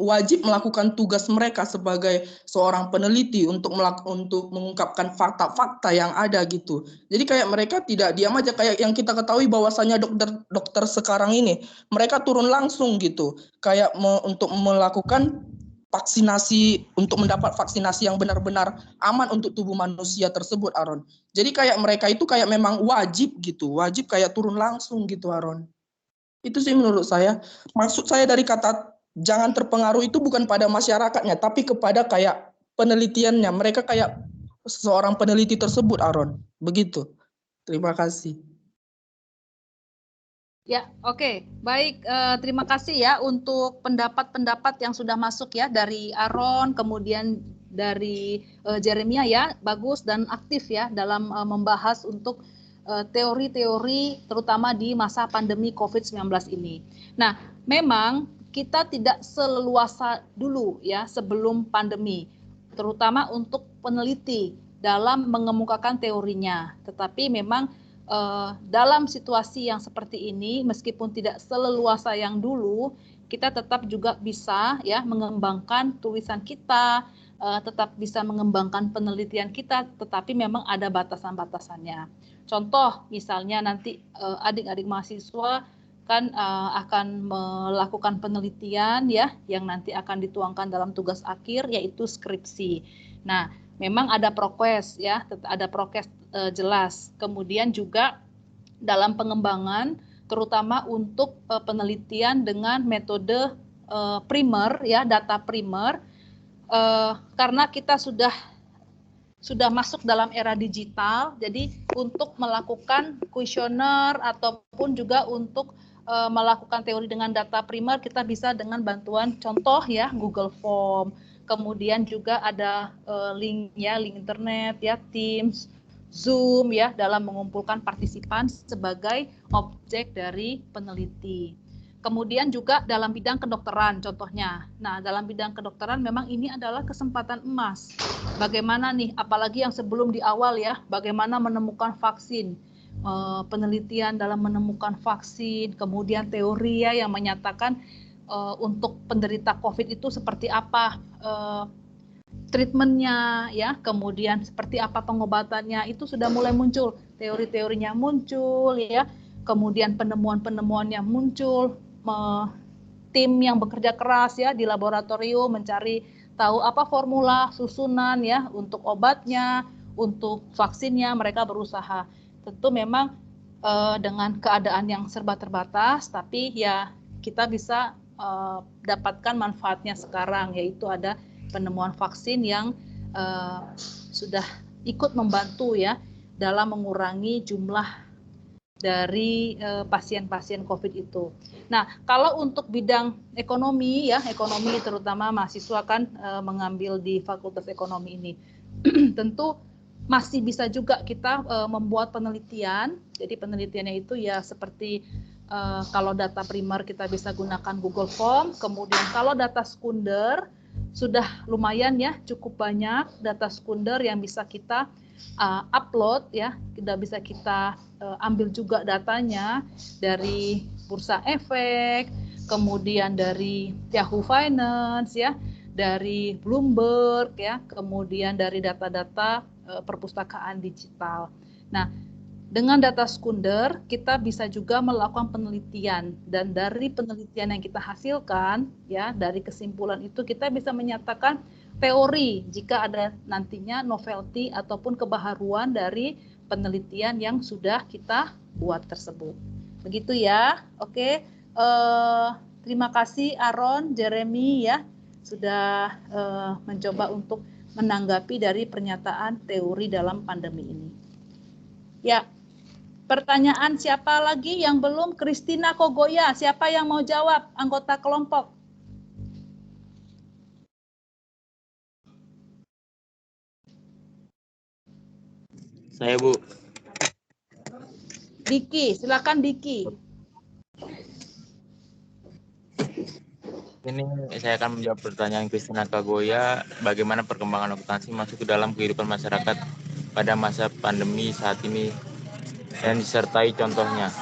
wajib melakukan tugas mereka sebagai seorang peneliti untuk mengungkapkan fakta-fakta yang ada gitu. Jadi kayak mereka tidak diam aja, kayak yang kita ketahui bahwasanya dokter sekarang ini mereka turun langsung gitu, kayak untuk melakukan vaksinasi, untuk mendapat vaksinasi yang benar-benar aman untuk tubuh manusia tersebut Aaron. Jadi kayak mereka itu kayak memang wajib gitu, wajib kayak turun langsung gitu Aaron. Itu sih menurut saya. Maksud saya dari kata jangan terpengaruh itu bukan pada masyarakatnya, tapi kepada kayak penelitiannya. Mereka kayak seorang peneliti tersebut, Aaron. Begitu. Terima kasih. Ya, oke. Baik, terima kasih ya untuk pendapat-pendapat yang sudah masuk ya dari Aaron, kemudian dari Jeremia ya. Bagus dan aktif ya dalam membahas untuk teori-teori terutama di masa pandemi COVID-19 ini. Nah, memang kita tidak seleluasa dulu ya sebelum pandemi, terutama untuk peneliti dalam mengemukakan teorinya. Tetapi memang dalam situasi yang seperti ini, meskipun tidak seleluasa yang dulu, kita tetap juga bisa ya mengembangkan tulisan kita, tetap bisa mengembangkan penelitian kita, tetapi memang ada batasan-batasannya. Contoh misalnya nanti adik-adik mahasiswa kan akan melakukan penelitian ya yang nanti akan dituangkan dalam tugas akhir yaitu skripsi. Nah, memang ada prokes ya, ada prokes jelas. Kemudian juga dalam pengembangan terutama untuk penelitian dengan metode primer ya, data primer, karena kita sudah masuk dalam era digital, jadi untuk melakukan kuesioner ataupun juga untuk melakukan teori dengan data primer kita bisa dengan bantuan contoh ya Google Form, kemudian juga ada link ya, link internet ya, Teams, Zoom ya dalam mengumpulkan partisipan sebagai objek dari peneliti. Kemudian juga dalam bidang kedokteran contohnya. Nah, dalam bidang kedokteran memang ini adalah kesempatan emas. Bagaimana nih, apalagi yang sebelum di awal ya, bagaimana menemukan vaksin, penelitian dalam menemukan vaksin, kemudian teori ya yang menyatakan untuk penderita COVID itu seperti apa treatmentnya ya, kemudian seperti apa pengobatannya, itu sudah mulai muncul, teori-teorinya muncul ya, kemudian penemuan-penemuannya muncul, tim yang bekerja keras ya di laboratorium mencari tahu apa formula susunan ya untuk obatnya, untuk vaksinnya, mereka berusaha. Tentu memang dengan keadaan yang serba terbatas, tapi ya kita bisa dapatkan manfaatnya sekarang, yaitu ada penemuan vaksin yang sudah ikut membantu ya dalam mengurangi jumlah dari pasien-pasien COVID itu. Nah, kalau untuk bidang ekonomi ya, ekonomi terutama mahasiswa kan mengambil di Fakultas Ekonomi ini, tentu masih bisa juga kita membuat penelitian. Jadi penelitiannya itu ya seperti kalau data primer kita bisa gunakan Google Form, kemudian kalau data sekunder sudah lumayan ya, cukup banyak data sekunder yang bisa kita upload ya, tidak bisa kita ambil juga datanya dari Bursa Efek, kemudian dari Yahoo Finance ya, dari Bloomberg ya, kemudian dari data-data perpustakaan digital. Nah, Dengan data sekunder, kita bisa juga melakukan penelitian, dan dari penelitian yang kita hasilkan, ya, dari kesimpulan itu kita bisa menyatakan teori jika ada nantinya novelty ataupun kebaharuan dari penelitian yang sudah kita buat tersebut. Begitu ya, oke. Terima kasih Aaron, Jeremy ya, sudah mencoba untuk menanggapi dari pernyataan teori dalam pandemi ini. Ya. Pertanyaan siapa lagi yang belum? Christina Kogoya, siapa yang mau jawab? Anggota kelompok. Saya, Bu. Diki, silakan Diki. Ini saya akan menjawab pertanyaan Christina Kogoya, bagaimana perkembangan akuntansi masuk ke dalam kehidupan masyarakat pada masa pandemi saat ini, dan disertai contohnya.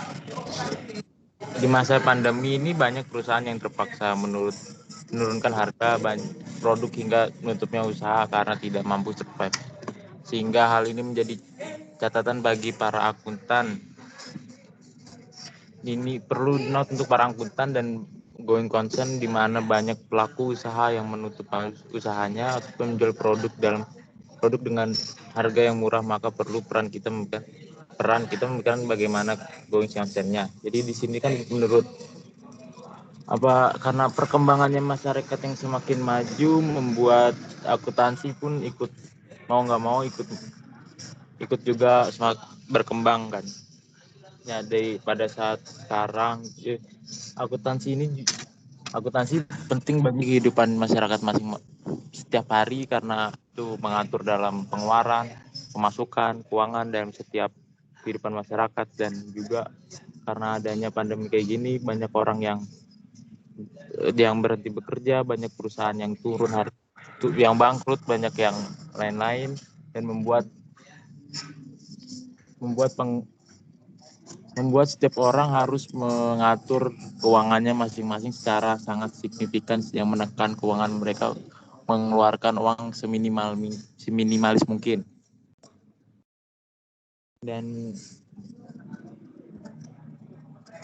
Di masa pandemi ini banyak perusahaan yang terpaksa menurunkan harga produk hingga menutupnya usaha karena tidak mampu survive. Sehingga hal ini menjadi catatan bagi para akuntan. Ini perlu note untuk para akuntan dan going concern, di mana banyak pelaku usaha yang menutup usahanya atau menjual produk dengan harga yang murah, maka perlu peran kita memberikan bagaimana going concern-nya. Jadi di sini kan menurut karena perkembangannya masyarakat yang semakin maju membuat akuntansi pun ikut juga semakin berkembang kan. Ya, pada saat sekarang akuntansi penting bagi kehidupan masyarakat setiap hari, karena itu mengatur dalam pengeluaran, pemasukan, keuangan dalam setiap kehidupan masyarakat. Dan juga karena adanya pandemi kayak gini, banyak orang yang berhenti bekerja, banyak perusahaan yang turun yang bangkrut, banyak yang lain-lain, dan membuat setiap orang harus mengatur keuangannya masing-masing secara sangat signifikan, yang menekan keuangan mereka, mengeluarkan uang seminimalis mungkin. Dan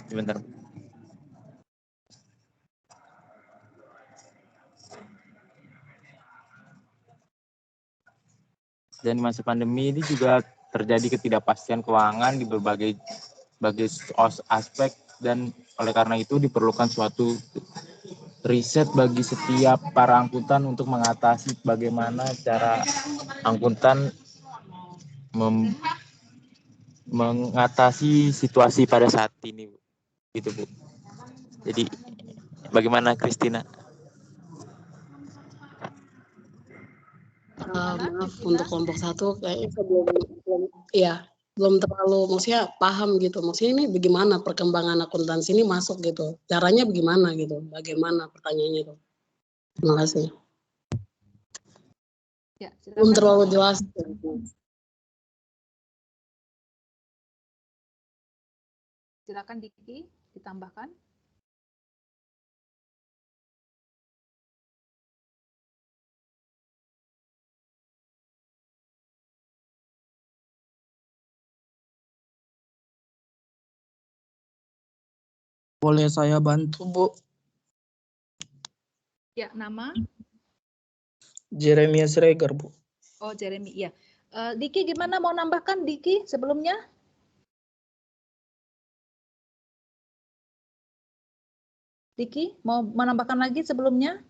sebentar. Dan di masa pandemi ini juga terjadi ketidakpastian keuangan di berbagai aspek, dan oleh karena itu diperlukan suatu riset bagi setiap para akuntan untuk mengatasi bagaimana cara akuntan mengatasi situasi pada saat ini, gitu Bu. Jadi bagaimana Christina? Maaf, untuk kelompok 1 kayaknya belum terlalu maksudnya paham gitu. Maksudnya ini bagaimana perkembangan akuntansi ini masuk gitu. Caranya bagaimana gitu. Bagaimana pertanyaannya itu. Terima kasih. Ya, belum terlalu jelas. Silakan Diki ditambahkan. Boleh saya bantu, Bu? Ya, nama? Jeremy Sregar, Bu. Oh, Jeremy, ya. Diki gimana, mau nambahkan Diki sebelumnya? Diki, mau menambahkan lagi sebelumnya?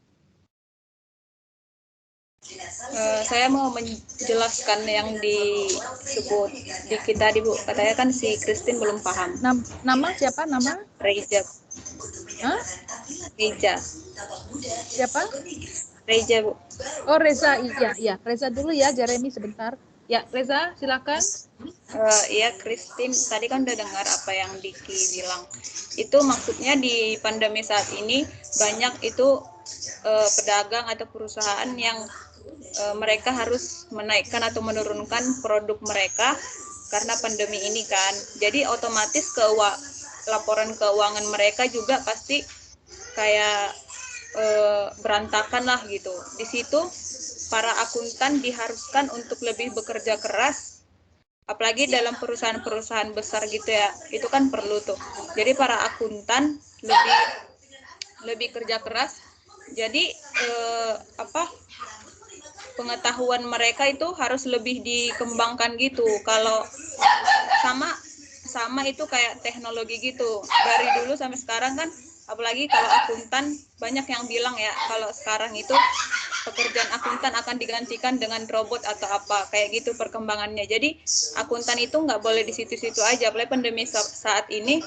Saya mau menjelaskan yang disebut Diki tadi, Bu. Katanya kan si Christine belum paham. Nama siapa? Nama? Reja. Hah? Reja. Siapa? Reja, Bu. Oh, Reza. Iya. Reza dulu ya, Jeremy sebentar. Ya, Reza, silakan. Iya, Christine, tadi kan udah dengar apa yang Diki bilang. Itu maksudnya di pandemi saat ini banyak itu pedagang atau perusahaan yang mereka harus menaikkan atau menurunkan produk mereka karena pandemi ini kan. Jadi otomatis laporan keuangan mereka juga pasti kayak berantakan lah gitu. Di situ para akuntan diharuskan untuk lebih bekerja keras Apalagi dalam perusahaan-perusahaan besar gitu ya, itu kan perlu tuh. Jadi para akuntan lebih kerja keras. Jadi pengetahuan mereka itu harus lebih dikembangkan gitu. Kalau sama itu kayak teknologi gitu. Dari dulu sampai sekarang kan, apalagi kalau akuntan, banyak yang bilang ya kalau sekarang itu pekerjaan akuntan akan digantikan dengan robot atau apa, kayak gitu perkembangannya. Jadi akuntan itu nggak boleh di situ-situ aja. Apalagi pandemi saat ini,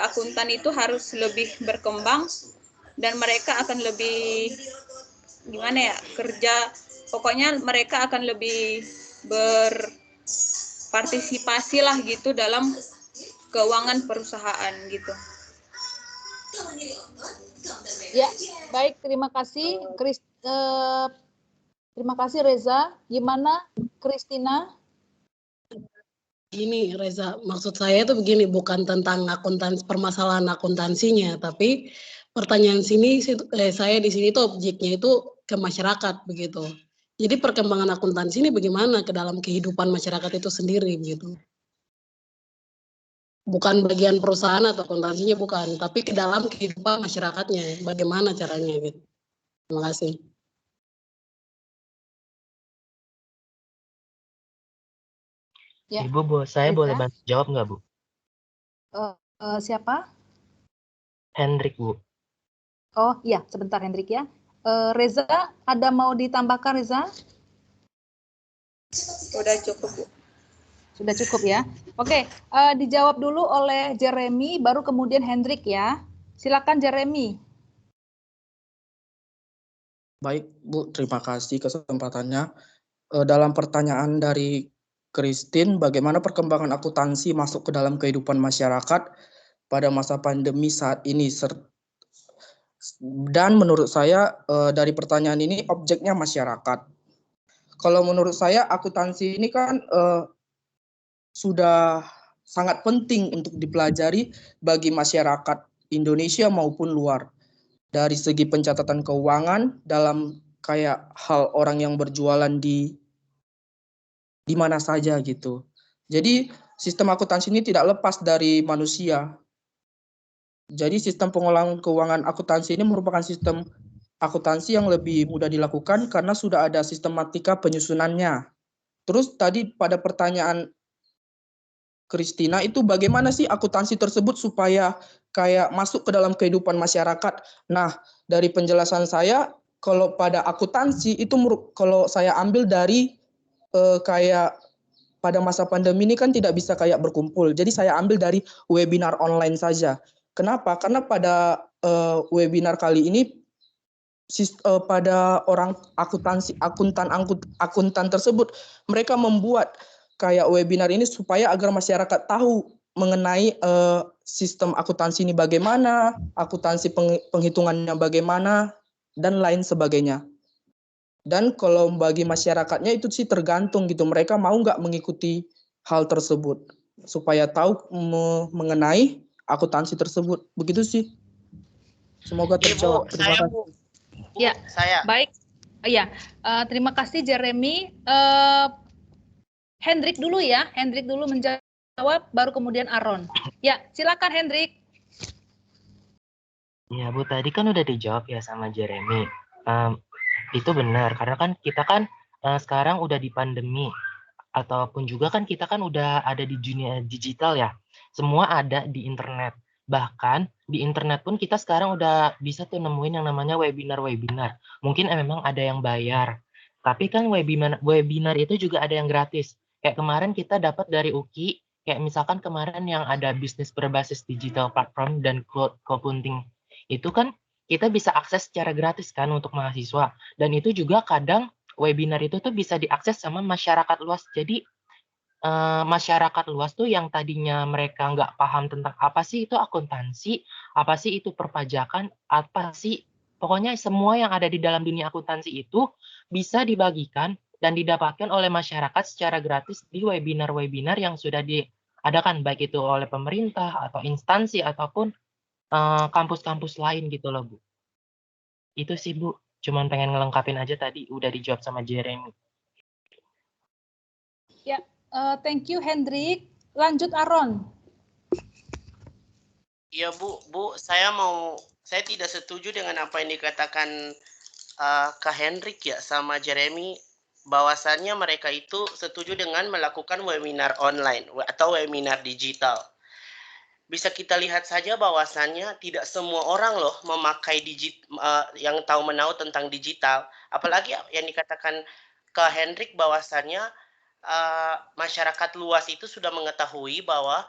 akuntan itu harus lebih berkembang dan mereka akan lebih gimana ya, kerja, pokoknya mereka akan lebih berpartisipasi lah gitu dalam keuangan perusahaan gitu. Ya, baik, terima kasih terima kasih Reza. Gimana Kristina? Gini Reza, maksud saya itu begini, bukan tentang permasalahan akuntansinya, tapi pertanyaan saya di sini itu objeknya itu ke masyarakat begitu. Jadi perkembangan akuntansi ini bagaimana ke dalam kehidupan masyarakat itu sendiri begitu. Bukan bagian perusahaan atau akuntansinya bukan, tapi ke dalam kehidupan masyarakatnya, bagaimana caranya gitu. Terima kasih. Ya. Ibu, saya boleh bantu jawab nggak, Bu? Siapa? Hendrik, Bu. Oh iya, sebentar Hendrik ya. Reza, ada mau ditambahkan Reza? Sudah cukup, Bu. Sudah cukup ya. Oke, dijawab dulu oleh Jeremy, baru kemudian Hendrik ya. Silakan Jeremy. Baik, Bu, terima kasih kesempatannya. Dalam pertanyaan dari Christine, bagaimana perkembangan akuntansi masuk ke dalam kehidupan masyarakat pada masa pandemi saat ini? Dan menurut saya dari pertanyaan ini objeknya masyarakat. Kalau menurut saya akuntansi ini kan sudah sangat penting untuk dipelajari bagi masyarakat Indonesia maupun luar. Dari segi pencatatan keuangan dalam kayak hal orang yang berjualan di mana saja gitu. Jadi sistem akuntansi ini tidak lepas dari manusia. Jadi sistem pengolahan keuangan akuntansi ini merupakan sistem akuntansi yang lebih mudah dilakukan karena sudah ada sistematika penyusunannya. Terus tadi pada pertanyaan Kristina itu bagaimana sih akuntansi tersebut supaya kayak masuk ke dalam kehidupan masyarakat. Nah, dari penjelasan saya, kalau pada akuntansi itu kalau saya ambil dari kayak pada masa pandemi ini kan tidak bisa kayak berkumpul. Jadi saya ambil dari webinar online saja. Kenapa? Karena pada webinar kali ini pada orang akuntan tersebut mereka membuat kayak webinar ini supaya agar masyarakat tahu mengenai sistem akuntansi ini bagaimana, akuntansi penghitungannya bagaimana, dan lain sebagainya. Dan kalau bagi masyarakatnya itu sih tergantung gitu, mereka mau nggak mengikuti hal tersebut supaya tahu mengenai akuntansi tersebut. Begitu sih. Semoga terjawab. Terima kasih. Ya, baik. Iya, terima kasih Jeremy. Hendrik dulu ya, Hendrik dulu menjawab, baru kemudian Aaron. Ya, silakan Hendrik. Ya Bu, tadi kan udah dijawab ya sama Jeremy. Itu benar, karena kan kita kan sekarang udah di pandemi, ataupun juga kan kita kan udah ada di dunia digital ya. Semua ada di internet. Bahkan di internet pun kita sekarang udah bisa tuh nemuin yang namanya webinar-webinar. Mungkin memang ada yang bayar, tapi kan webinar itu juga ada yang gratis. Kayak kemarin kita dapat dari UKI, kayak misalkan kemarin yang ada bisnis berbasis digital platform dan co-funding. Itu kan kita bisa akses secara gratis kan untuk mahasiswa. Dan itu juga kadang webinar itu tuh bisa diakses sama masyarakat luas. Jadi masyarakat luas tuh yang tadinya mereka nggak paham tentang apa sih itu akuntansi, apa sih itu perpajakan, apa sih pokoknya semua yang ada di dalam dunia akuntansi itu bisa dibagikan dan didapatkan oleh masyarakat secara gratis di webinar-webinar yang sudah diadakan baik itu oleh pemerintah atau instansi ataupun kampus-kampus lain gitu loh Bu. Itu sih Bu, cuman pengen ngelengkapin aja tadi udah dijawab sama Jeremy. Ya, Thank you Hendrik. Lanjut Aron. Iya Bu, saya tidak setuju dengan apa yang dikatakan Kak Hendrik ya sama Jeremy, bahwasannya mereka itu setuju dengan melakukan webinar online atau webinar digital. Bisa kita lihat saja bahwasannya tidak semua orang loh memakai yang tahu menahu tentang digital. Apalagi yang dikatakan Kak Hendrik bahwasannya masyarakat luas itu sudah mengetahui bahwa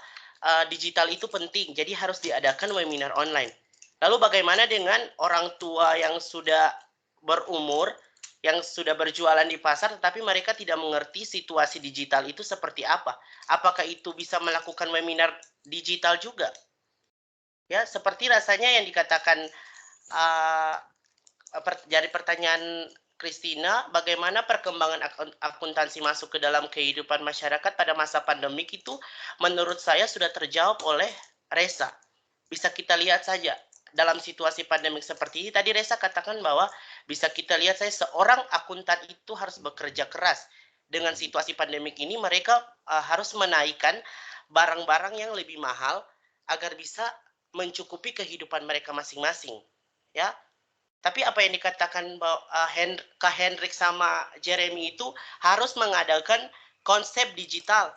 digital itu penting, jadi harus diadakan webinar online. Lalu bagaimana dengan orang tua yang sudah berumur, yang sudah berjualan di pasar, tetapi mereka tidak mengerti situasi digital itu seperti apa? Apakah itu bisa melakukan webinar digital juga? Ya, seperti rasanya yang dikatakan dari pertanyaan Christina, bagaimana perkembangan akuntansi masuk ke dalam kehidupan masyarakat pada masa pandemik itu menurut saya sudah terjawab oleh Reza. Bisa kita lihat saja dalam situasi pandemik seperti ini. Tadi Reza katakan bahwa bisa kita lihat saya seorang akuntan itu harus bekerja keras. Dengan situasi pandemik ini mereka harus menaikkan barang-barang yang lebih mahal agar bisa mencukupi kehidupan mereka masing-masing. Ya. Tapi apa yang dikatakan Kak Hendrik sama Jeremy itu harus mengadakan konsep digital.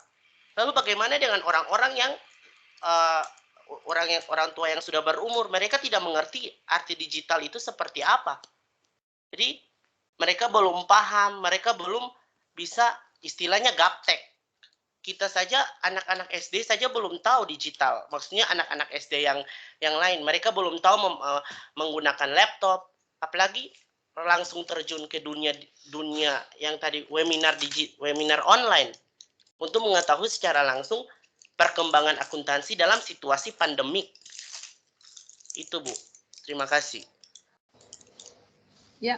Lalu bagaimana dengan orang-orang yang orang tua yang sudah berumur, mereka tidak mengerti arti digital itu seperti apa. Jadi mereka belum paham, mereka belum bisa istilahnya gaptek. Kita saja anak-anak SD saja belum tahu digital. Maksudnya anak-anak SD yang lain, mereka belum tahu menggunakan laptop. Apalagi langsung terjun ke dunia yang tadi webinar online untuk mengetahui secara langsung perkembangan akuntansi dalam situasi pandemik. Itu Bu. Terima kasih. Ya.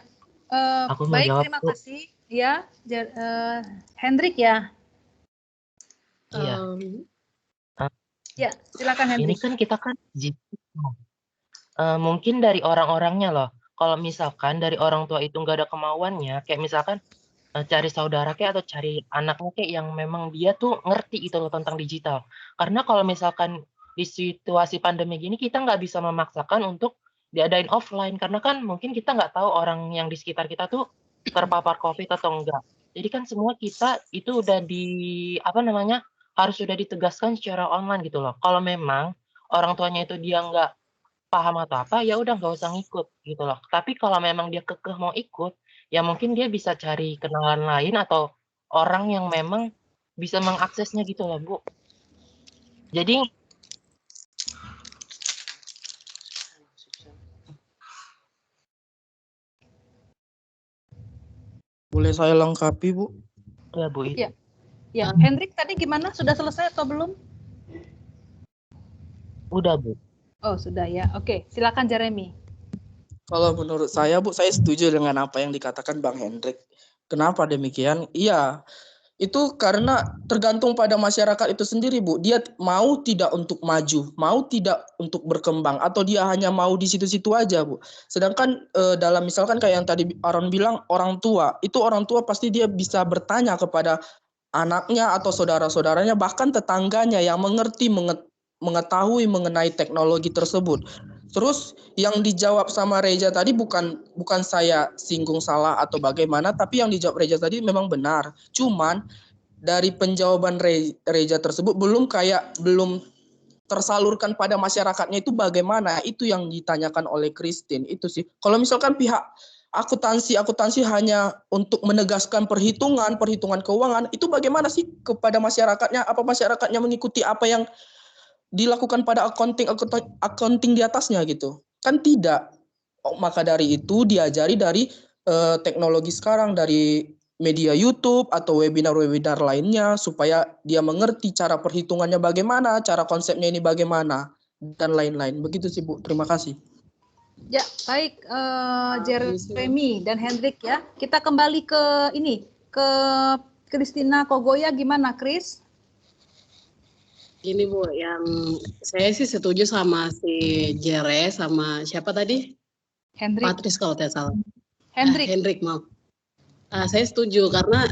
Aku mau Baik, jawab, terima Bu. kasih. Ya, Hendrik ya. Iya. Ya, silakan Hendrik. Ini kan kita kan mungkin dari orang-orangnya loh. Kalau misalkan dari orang tua itu nggak ada kemauannya, kayak misalkan cari saudara kayak atau cari anaknya kayak yang memang dia tuh ngerti gitu loh tentang digital. Karena kalau misalkan di situasi pandemi gini kita nggak bisa memaksakan untuk diadain offline karena kan mungkin kita nggak tahu orang yang di sekitar kita tuh terpapar COVID atau enggak. Jadi kan semua kita itu udah harus sudah ditegaskan secara online gitu loh. Kalau memang orang tuanya itu dia nggak paham atau apa, ya udah nggak usah ngikut gitu loh. Tapi kalau memang dia kekeh mau ikut, ya mungkin dia bisa cari kenalan lain atau orang yang memang bisa mengaksesnya gitu loh, Bu. Jadi boleh saya lengkapi, Bu? Ya, Bu. Ya. Ya, Hendrik tadi gimana? Sudah selesai atau belum? Udah, Bu. Oh, sudah ya. Oke, silakan Jeremy. Kalau menurut saya, Bu, saya setuju dengan apa yang dikatakan Bang Hendrik. Kenapa demikian? Iya, itu karena tergantung pada masyarakat itu sendiri, Bu. Dia mau tidak untuk maju, mau tidak untuk berkembang, atau dia hanya mau di situ-situ aja, Bu. Sedangkan dalam misalkan kayak yang tadi Aaron bilang, orang tua pasti dia bisa bertanya kepada anaknya atau saudara-saudaranya, bahkan tetangganya yang mengetahui mengenai teknologi tersebut. Terus yang dijawab sama Reza tadi bukan saya singgung salah atau bagaimana, tapi yang dijawab Reza tadi memang benar. Cuman dari penjawaban Reza tersebut belum tersalurkan pada masyarakatnya itu bagaimana, itu yang ditanyakan oleh Christine itu sih. Kalau misalkan pihak akuntansi hanya untuk menegaskan perhitungan keuangan, itu bagaimana sih kepada masyarakatnya? Apa masyarakatnya mengikuti apa yang dilakukan pada accounting di atasnya gitu? Kan tidak. Maka dari itu diajari dari teknologi sekarang, dari media YouTube atau webinar-webinar lainnya supaya dia mengerti cara perhitungannya bagaimana, cara konsepnya ini bagaimana, dan lain-lain. Begitu sih, Bu. Terima kasih. Ya, baik Jeremy dan Hendrik ya. Kita kembali ke Christina Kogoya. Gimana, Chris? Gini, Bu, yang saya sih setuju sama si Jere sama siapa tadi? Hendrik. Patris kalau tidak salah. Hendrik. Hendrik, maaf. Saya setuju karena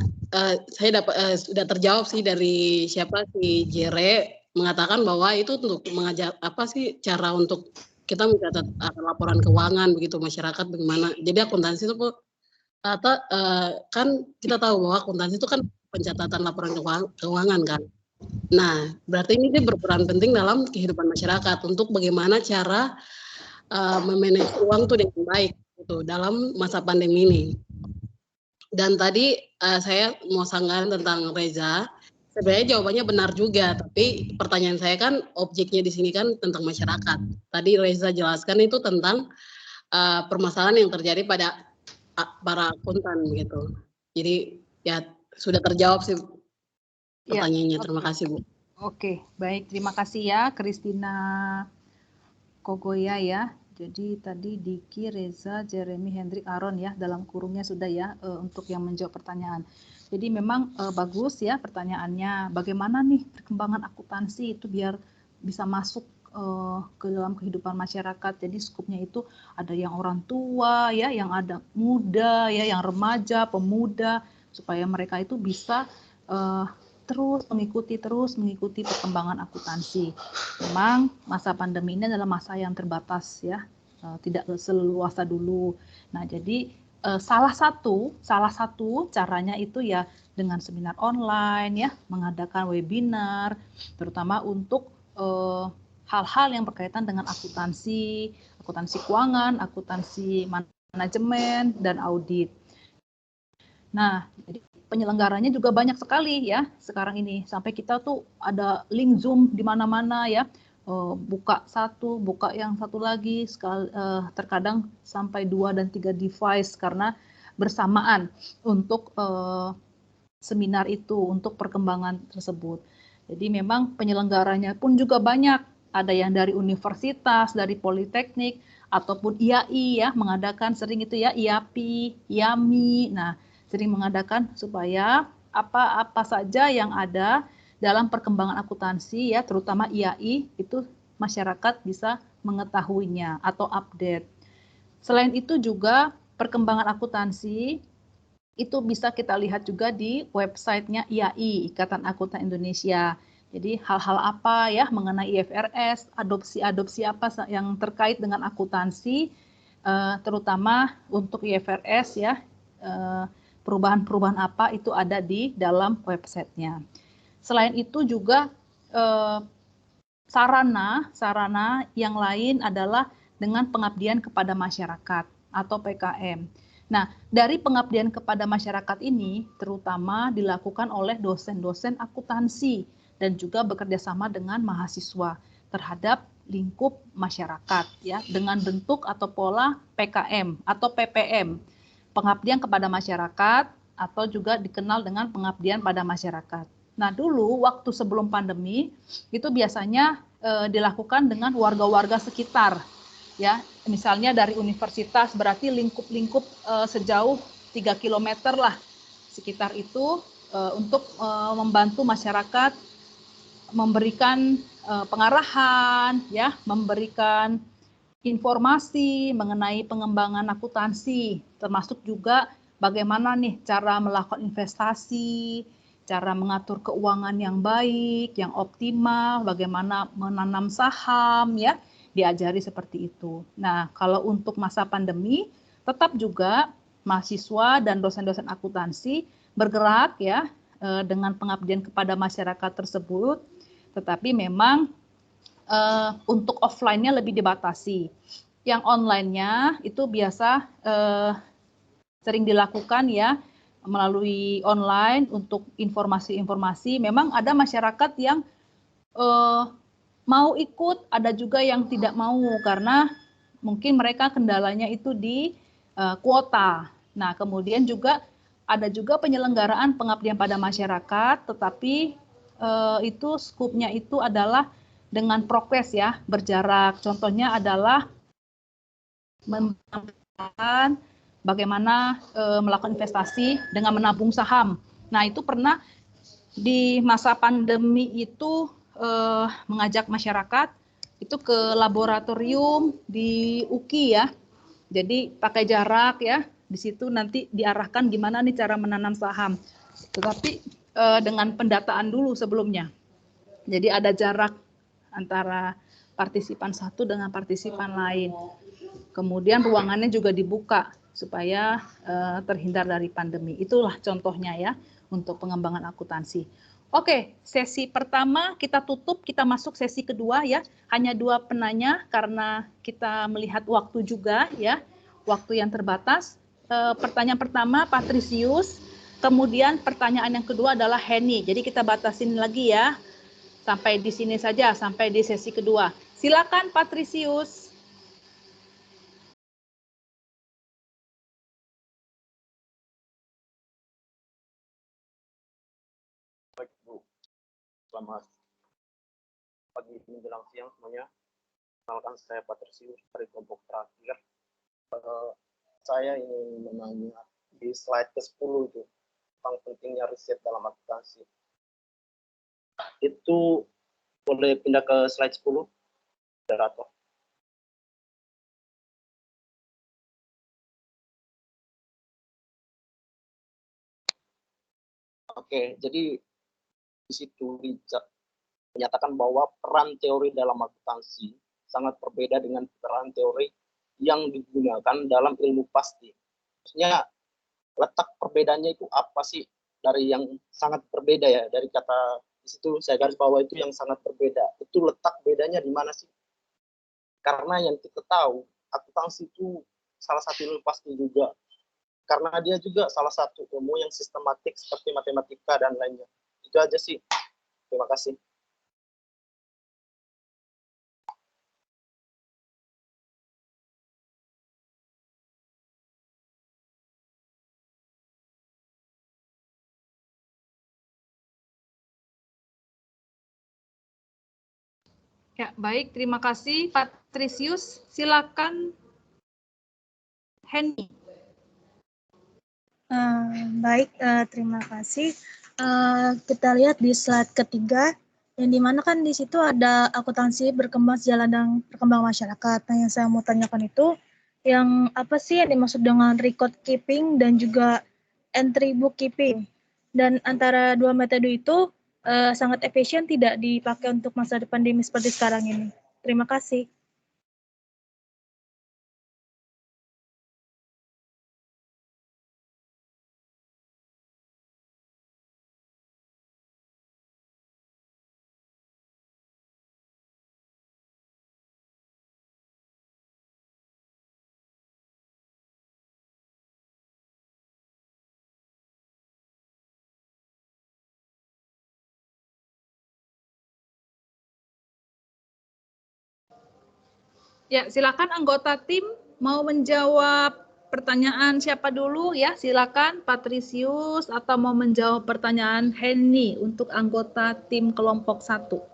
saya sudah terjawab sih dari siapa si Jere mengatakan bahwa itu untuk mengajar apa sih cara untuk kita mencatat laporan keuangan begitu masyarakat bagaimana. Jadi akuntansi itu kan kita tahu bahwa akuntansi itu kan pencatatan laporan keuangan kan. Nah, berarti ini dia berperan penting dalam kehidupan masyarakat untuk bagaimana cara memanage uang tuh dengan baik gitu dalam masa pandemi ini. Dan tadi saya mau sanggahan tentang Reza. Sebenarnya jawabannya benar juga, tapi pertanyaan saya kan objeknya di sini kan tentang masyarakat. Tadi Reza jelaskan itu tentang permasalahan yang terjadi pada para akuntan gitu. Jadi ya sudah terjawab sih pertanyaannya. Terima kasih Bu. Oke, baik. Terima kasih ya Christina Kogoya ya. Jadi tadi Diki, Reza, Jeremy, Hendrik, Aaron ya dalam kurungnya sudah ya untuk yang menjawab pertanyaan. Jadi memang bagus ya pertanyaannya. Bagaimana nih perkembangan akuntansi itu biar bisa masuk ke dalam kehidupan masyarakat. Jadi skupnya itu ada yang orang tua ya, yang ada muda ya, yang remaja, pemuda supaya mereka itu bisa terus mengikuti perkembangan akuntansi. Memang masa pandemi ini adalah masa yang terbatas ya, tidak seleluasa dulu. Nah, jadi salah satu caranya itu ya dengan seminar online ya, mengadakan webinar, terutama untuk hal-hal yang berkaitan dengan akuntansi keuangan, akuntansi manajemen dan audit. Nah, jadi penyelenggaranya juga banyak sekali ya sekarang ini, sampai kita tuh ada link Zoom di mana-mana ya, buka yang satu lagi, terkadang sampai 2 dan 3 device karena bersamaan untuk seminar itu, untuk perkembangan tersebut. Jadi memang penyelenggaranya pun juga banyak, ada yang dari universitas, dari politeknik, ataupun IAI ya, mengadakan sering itu ya, IAPI, IAMI, nah sering mengadakan supaya apa saja yang ada dalam perkembangan akuntansi ya, terutama IAI itu masyarakat bisa mengetahuinya atau update. Selain itu juga perkembangan akuntansi itu bisa kita lihat juga di websitenya IAI, Ikatan Akuntan Indonesia. Jadi hal-hal apa ya mengenai IFRS, adopsi apa yang terkait dengan akuntansi, terutama untuk IFRS ya, perubahan-perubahan apa itu ada di dalam websitenya. Selain itu juga sarana yang lain adalah dengan pengabdian kepada masyarakat atau PKM. Nah, dari pengabdian kepada masyarakat ini terutama dilakukan oleh dosen-dosen akuntansi dan juga bekerja sama dengan mahasiswa terhadap lingkup masyarakat ya, dengan bentuk atau pola PKM atau PPM. Pengabdian kepada masyarakat atau juga dikenal dengan pengabdian pada masyarakat. Nah, dulu waktu sebelum pandemi itu biasanya dilakukan dengan warga-warga sekitar. Ya, misalnya dari universitas berarti lingkup-lingkup sejauh 3 km lah sekitar itu untuk membantu masyarakat, memberikan pengarahan ya, memberikan informasi mengenai pengembangan akuntansi, termasuk juga bagaimana nih cara melakukan investasi, cara mengatur keuangan yang baik, yang optimal, bagaimana menanam saham ya, diajari seperti itu. Nah, kalau untuk masa pandemi, tetap juga mahasiswa dan dosen-dosen akuntansi bergerak ya dengan pengabdian kepada masyarakat tersebut, tetapi memang untuk offline-nya lebih dibatasi. Yang online-nya itu biasa sering dilakukan ya melalui online untuk informasi-informasi. Memang ada masyarakat yang mau ikut, ada juga yang tidak mau karena mungkin mereka kendalanya itu di kuota. Nah, kemudian juga ada juga penyelenggaraan pengabdian pada masyarakat, tetapi itu skupnya itu adalah dengan prokes ya, berjarak. Contohnya adalah menampilkan bagaimana melakukan investasi dengan menabung saham. Nah, itu pernah di masa pandemi itu mengajak masyarakat itu ke laboratorium di UKI ya. Jadi pakai jarak ya. Di situ nanti diarahkan gimana nih cara menanam saham. tetapi dengan pendataan dulu sebelumnya. Jadi ada jarak antara partisipan satu dengan partisipan lain. Kemudian ruangannya juga dibuka supaya terhindar dari pandemi. Itulah contohnya ya untuk pengembangan akuntansi. Oke, sesi pertama kita tutup, kita masuk sesi kedua ya. Hanya 2 penanya karena kita melihat waktu juga ya, waktu yang terbatas. Pertanyaan pertama Patricius, kemudian pertanyaan yang kedua adalah Henny. Jadi kita batasin lagi ya, sampai di sini saja, sampai di sesi kedua. Silakan Patricius. Baik, Bu. Selamat pagi menjelang siang semuanya. Kenalkan saya Patricius dari kelompok terakhir. Saya ingin menanya di slide ke-10 itu tentang pentingnya riset dalam akuntansi. Itu boleh pindah ke slide 10, moderator. Oke, jadi di situ menyatakan bahwa peran teori dalam akuntansi sangat berbeda dengan peran teori yang digunakan dalam ilmu pasti. Maksudnya letak perbedaannya itu apa sih dari yang sangat berbeda ya, dari kata di situ saya garis bawah itu yang sangat berbeda. Itu letak bedanya di mana sih? Karena yang kita tahu akuntansi itu salah satu ilmu pasti juga. Karena dia juga salah satu ilmu yang sistematik seperti matematika dan lainnya. Itu aja sih. Terima kasih. Ya, baik. Terima kasih Patricius. Silakan Henny. Baik, terima kasih. Kita lihat di slide ketiga, yang dimana kan di situ ada akuntansi berkembang sejalan dengan perkembangan masyarakat. Nah, yang saya mau tanyakan itu, yang apa sih yang dimaksud dengan record keeping dan juga entry bookkeeping? Dan antara dua metode itu sangat efisien tidak dipakai untuk masa pandemi seperti sekarang ini. Terima kasih. Ya, silakan anggota tim mau menjawab pertanyaan siapa dulu ya? Silakan Patricius atau mau menjawab pertanyaan Henny untuk anggota tim kelompok 1.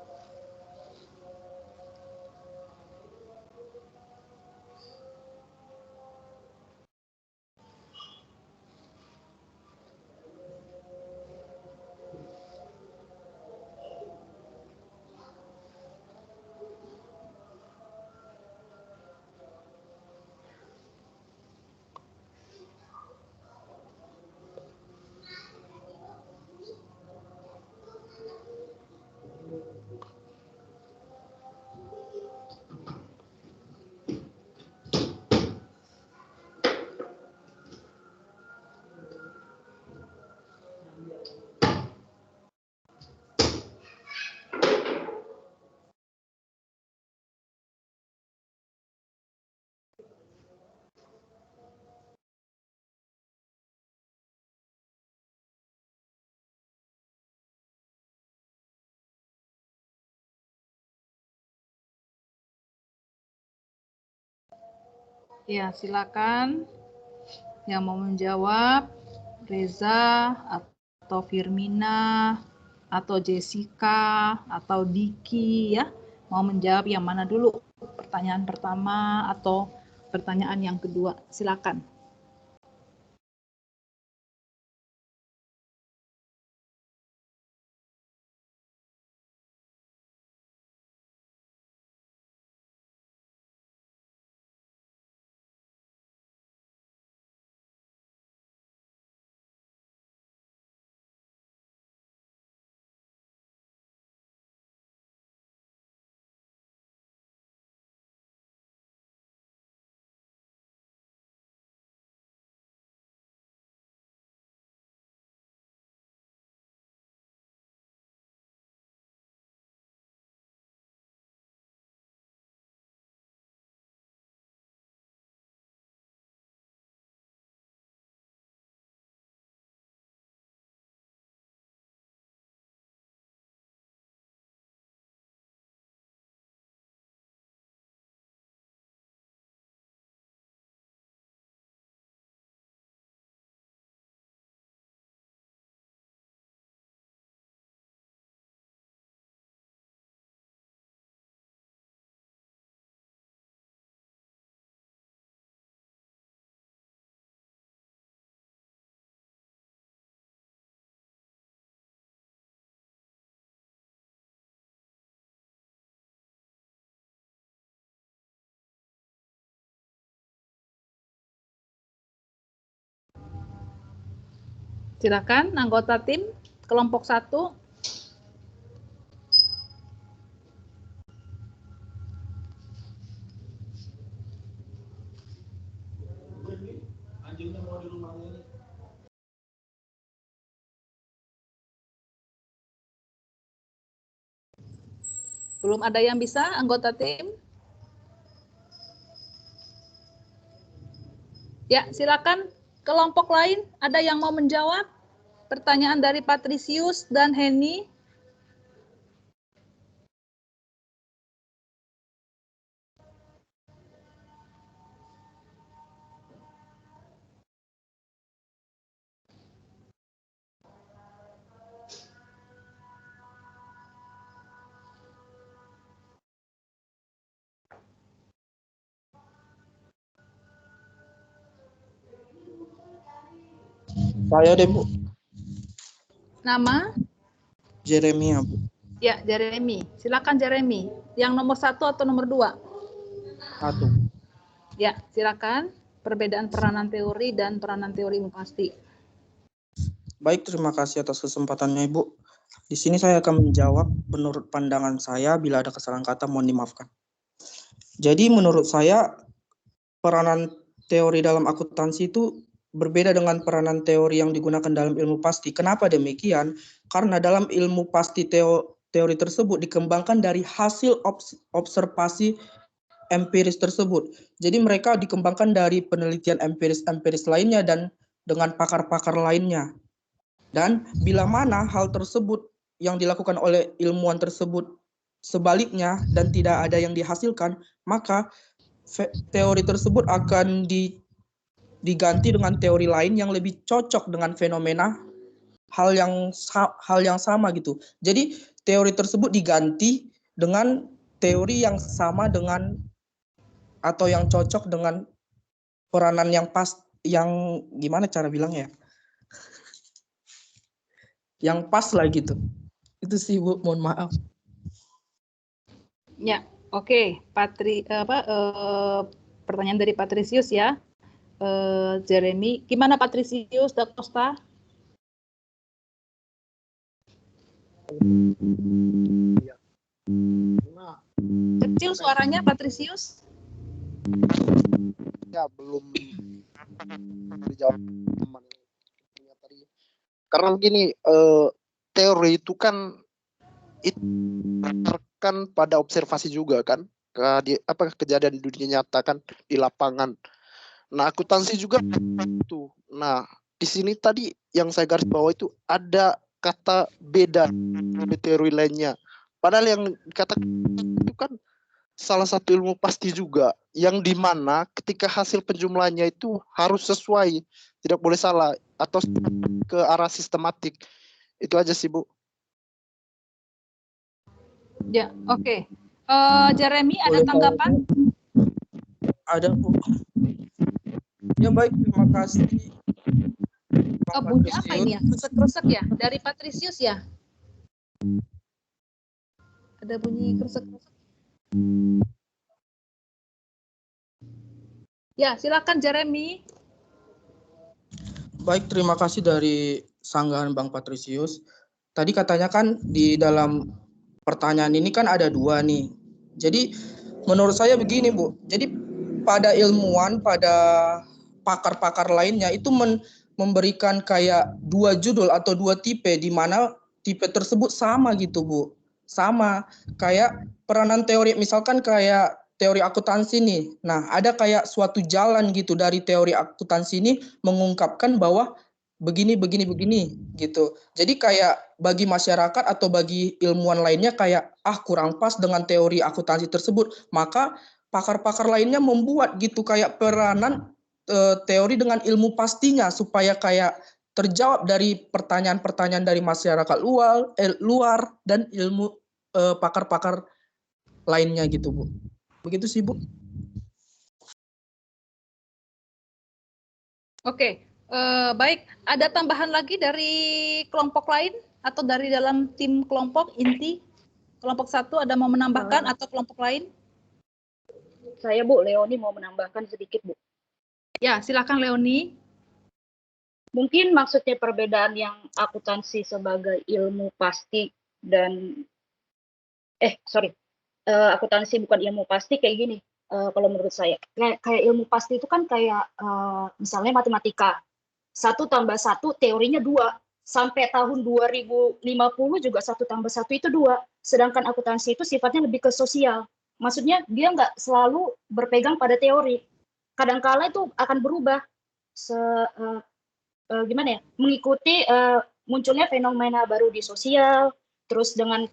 Ya, silakan yang mau menjawab, Reza atau Firmina atau Jessica atau Diki ya. Mau menjawab yang mana dulu? Pertanyaan pertama atau pertanyaan yang kedua? Silakan. Silakan anggota tim kelompok 1. Belum ada yang bisa, anggota tim? Ya, silakan kelompok lain. Ada yang mau menjawab? Pertanyaan dari Patricius dan Henny. Saya deh, Bu. Nama? Jeremy, ya, Bu. Ya, Jeremy. Silakan Jeremy. Yang nomor 1 atau nomor 2? 1. Ya, silakan. Perbedaan peranan teori dan peranan teori ilmu pasti. Baik, terima kasih atas kesempatannya, Ibu. Di sini saya akan menjawab menurut pandangan saya. Bila ada kesalahan kata, mohon dimaafkan. Jadi menurut saya, peranan teori dalam akuntansi itu berbeda dengan peranan teori yang digunakan dalam ilmu pasti. Kenapa demikian? Karena dalam ilmu pasti teori tersebut dikembangkan dari hasil observasi empiris tersebut. Jadi mereka dikembangkan dari penelitian empiris lainnya dan dengan pakar-pakar lainnya. Dan bila mana hal tersebut yang dilakukan oleh ilmuwan tersebut sebaliknya dan tidak ada yang dihasilkan, maka teori tersebut akan diganti dengan teori lain yang lebih cocok dengan fenomena hal yang sama gitu. Jadi teori tersebut diganti dengan teori yang sama dengan atau yang cocok dengan peranan yang yang gimana cara bilangnya? Yang pas lah gitu. Itu sih, Bu, mohon maaf. Ya, oke. Pertanyaan dari Patricius ya. Jeremy, gimana Patricius da Costa? Kecil suaranya Patricius? Ya, belum dijawab teman tadi. Karena begini, teori itu kan pada observasi juga kan, kejadian di dunia nyata kan di lapangan. Nah, akuntansi juga itu. Nah, di sini tadi yang saya garis bawah itu ada kata beda dari teori lainnya. Padahal yang dikatakan itu kan salah satu ilmu pasti juga, yang dimana ketika hasil penjumlahannya itu harus sesuai, tidak boleh salah atau ke arah sistematik. Itu aja sih, Bu. Ya, oke. Jeremy, ada tanggapan? Ada, Bu. Ya baik, terima kasih. Bunyi apa ini ya? Kresek-kresek ya? Dari Patricius ya? Ada bunyi kresek-kresek. Ya, silakan Jeremy. Baik, terima kasih dari sanggahan Bang Patricius. Tadi katanya kan di dalam pertanyaan ini kan ada 2 nih. Jadi menurut saya begini, Bu. Jadi pada ilmuwan, pada pakar-pakar lainnya itu memberikan kayak 2 judul atau 2 tipe, di mana tipe tersebut sama gitu, Bu. Sama kayak peranan teori, misalkan kayak teori akuntansi nih. Nah, ada kayak suatu jalan gitu dari teori akuntansi ini mengungkapkan bahwa begini gitu. Jadi kayak bagi masyarakat atau bagi ilmuwan lainnya kayak kurang pas dengan teori akuntansi tersebut. Maka pakar-pakar lainnya membuat gitu kayak peranan teori dengan ilmu pastinya supaya kayak terjawab dari pertanyaan-pertanyaan dari masyarakat luar dan ilmu pakar-pakar lainnya gitu, Bu. Begitu sih, Bu. Oke, baik. Ada tambahan lagi dari kelompok lain atau dari dalam tim kelompok inti? Kelompok 1 ada mau menambahkan atau kelompok lain? Saya, Bu, Leoni mau menambahkan sedikit, Bu. Ya, silakan Leoni. Mungkin maksudnya perbedaan yang akuntansi sebagai ilmu pasti dan akuntansi bukan ilmu pasti kayak gini. Kalau menurut saya, kayak ilmu pasti itu kan kayak misalnya matematika, 1 tambah 1 teorinya 2, sampai tahun 2050 juga 1 tambah 1 itu 2. Sedangkan akuntansi itu sifatnya lebih ke sosial. Maksudnya dia nggak selalu berpegang pada teori. Kadang-kala itu akan berubah gimana ya, mengikuti munculnya fenomena baru di sosial, terus dengan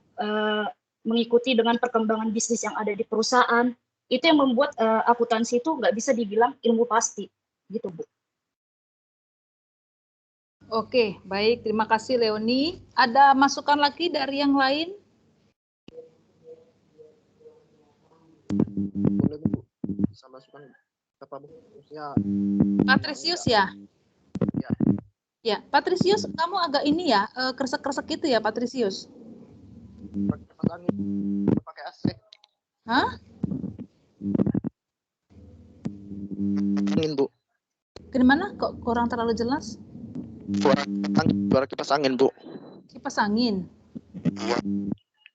mengikuti dengan perkembangan bisnis yang ada di perusahaan. Itu yang membuat akuntansi itu nggak bisa dibilang ilmu pasti, gitu Bu. Oke, baik. Terima kasih Leoni. Ada masukan lagi dari yang lain? Boleh Bu, bisa masukan apa Bu? Patrisius ya? Ya, Patrisius, kamu agak ini ya, kresek-kresek gitu ya, Patrisius? Pakai AC. Hah? Angin Bu. Gimana? Kok kurang terlalu jelas? Suara kipas angin Bu. Kipas angin.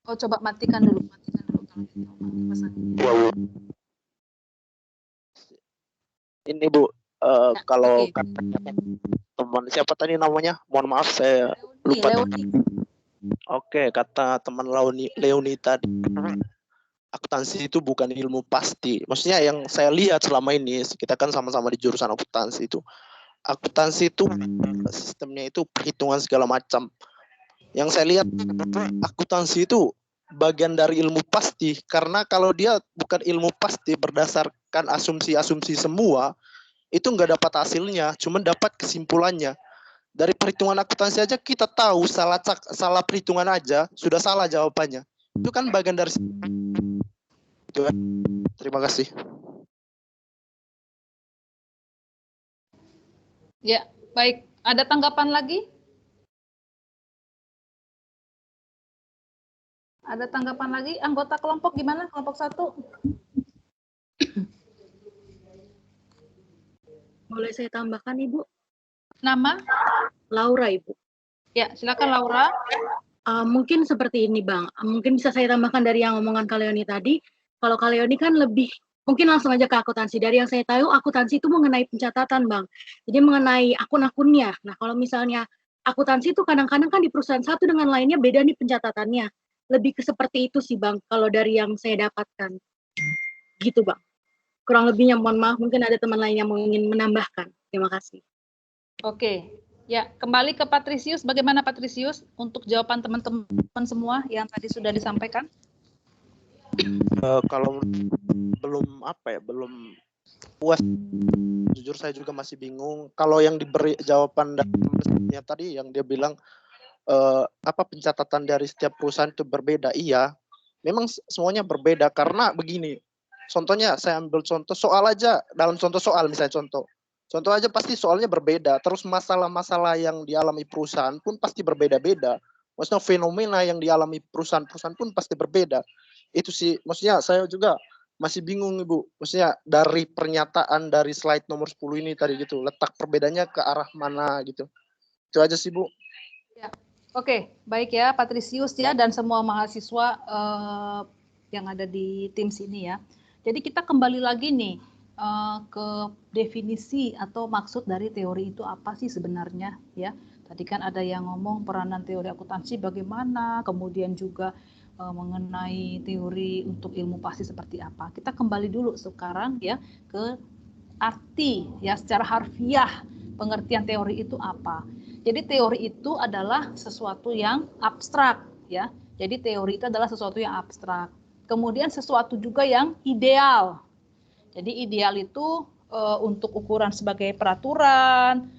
Oh, coba matikan dulu. Kipas angin. Ini Bu, kalau teman siapa tadi namanya? Mohon maaf saya lupa. Oke, kata teman Leoni tadi, akuntansi itu bukan ilmu pasti. Maksudnya yang saya lihat selama ini, kita kan sama-sama di jurusan akuntansi itu. Akuntansi itu sistemnya itu perhitungan segala macam. Yang saya lihat akuntansi itu bagian dari ilmu pasti, karena kalau dia bukan ilmu pasti berdasarkan asumsi-asumsi semua, itu nggak dapat hasilnya, cuma dapat kesimpulannya. Dari perhitungan akuntansi aja kita tahu salah perhitungan aja sudah salah jawabannya. Itu kan bagian dari itu. Terima kasih. Ya, baik. Ada tanggapan lagi? Ada tanggapan lagi? Anggota kelompok gimana? Kelompok 1? Boleh saya tambahkan, Ibu? Nama? Laura, Ibu. Ya, silakan Laura. Mungkin seperti ini, Bang. Mungkin bisa saya tambahkan dari yang omongan Kak Leoni tadi. Kalau Kak Leoni kan lebih, mungkin langsung aja ke akuntansi. Dari yang saya tahu, akuntansi itu mengenai pencatatan, Bang. Jadi mengenai akun-akunnya. Nah, kalau misalnya akuntansi itu kadang-kadang kan di perusahaan satu dengan lainnya beda nih pencatatannya. Lebih ke seperti itu sih, Bang, kalau dari yang saya dapatkan. Gitu, Bang. Kurang lebihnya, mohon maaf, mungkin ada teman lain yang ingin menambahkan. Terima kasih. Oke, ya kembali ke Patrisius. Bagaimana Patrisius untuk jawaban teman-teman semua yang tadi sudah disampaikan? Kalau belum puas, jujur saya juga masih bingung. Kalau yang diberi jawaban dari tadi yang dia bilang pencatatan dari setiap perusahaan itu berbeda. Iya, memang semuanya berbeda karena begini. Contohnya saya ambil contoh soal aja, dalam contoh soal misalnya contoh aja pasti soalnya berbeda. Terus masalah-masalah yang dialami perusahaan pun pasti berbeda-beda. Maksudnya fenomena yang dialami perusahaan-perusahaan pun pasti berbeda. Itu sih, maksudnya saya juga masih bingung Ibu. Maksudnya dari pernyataan dari slide nomor 10 ini tadi gitu, letak perbedaannya ke arah mana gitu. Itu aja sih Bu. Ya. Oke, baik ya Patrisius ya dan semua mahasiswa yang ada di tim sini ya. Jadi kita kembali lagi nih ke definisi atau maksud dari teori itu apa sih sebenarnya ya. Tadi kan ada yang ngomong peranan teori akuntansi bagaimana, kemudian juga mengenai teori untuk ilmu pasti seperti apa. Kita kembali dulu sekarang ya ke arti ya secara harfiah pengertian teori itu apa. Jadi teori itu adalah sesuatu yang abstrak ya. Jadi teori itu adalah sesuatu yang abstrak. Kemudian sesuatu juga yang ideal. Jadi ideal itu untuk ukuran sebagai peraturan,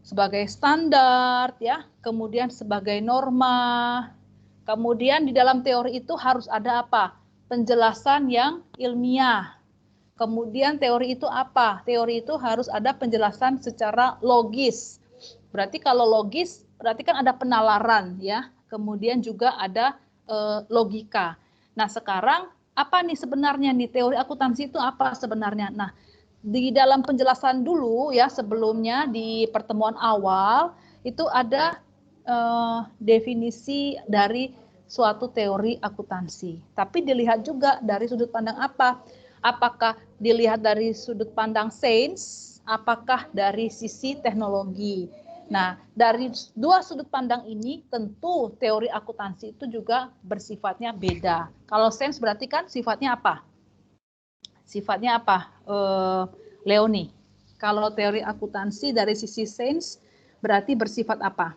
sebagai standar ya, kemudian sebagai norma. Kemudian di dalam teori itu harus ada apa? Penjelasan yang ilmiah. Kemudian teori itu apa? Teori itu harus ada penjelasan secara logis. Berarti kalau logis, berarti kan ada penalaran ya. Kemudian juga ada logika. Nah sekarang apa nih sebenarnya nih teori akuntansi itu apa sebenarnya? Nah di dalam penjelasan dulu ya sebelumnya di pertemuan awal itu ada definisi dari suatu teori akuntansi. Tapi dilihat juga dari sudut pandang apa? Apakah dilihat dari sudut pandang sains, apakah dari sisi teknologi. Nah, dari dua sudut pandang ini tentu teori akuntansi itu juga bersifatnya beda. Kalau sains berarti kan sifatnya apa? Sifatnya apa, Leoni? Kalau teori akuntansi dari sisi sains berarti bersifat apa?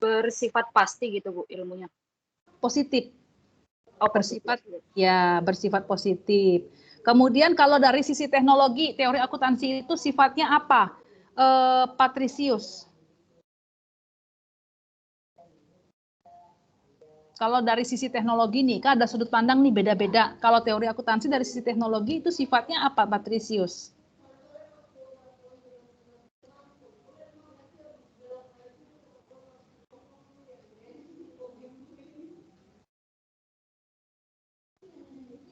Bersifat pasti gitu Bu ilmunya. Positif. Oh, bersifat ya bersifat positif. Kemudian kalau dari sisi teknologi, teori akuntansi itu sifatnya apa? Patricius. Kalau dari sisi teknologi nih, kan ada sudut pandang nih beda-beda. Kalau teori akuntansi dari sisi teknologi itu sifatnya apa, Patricius?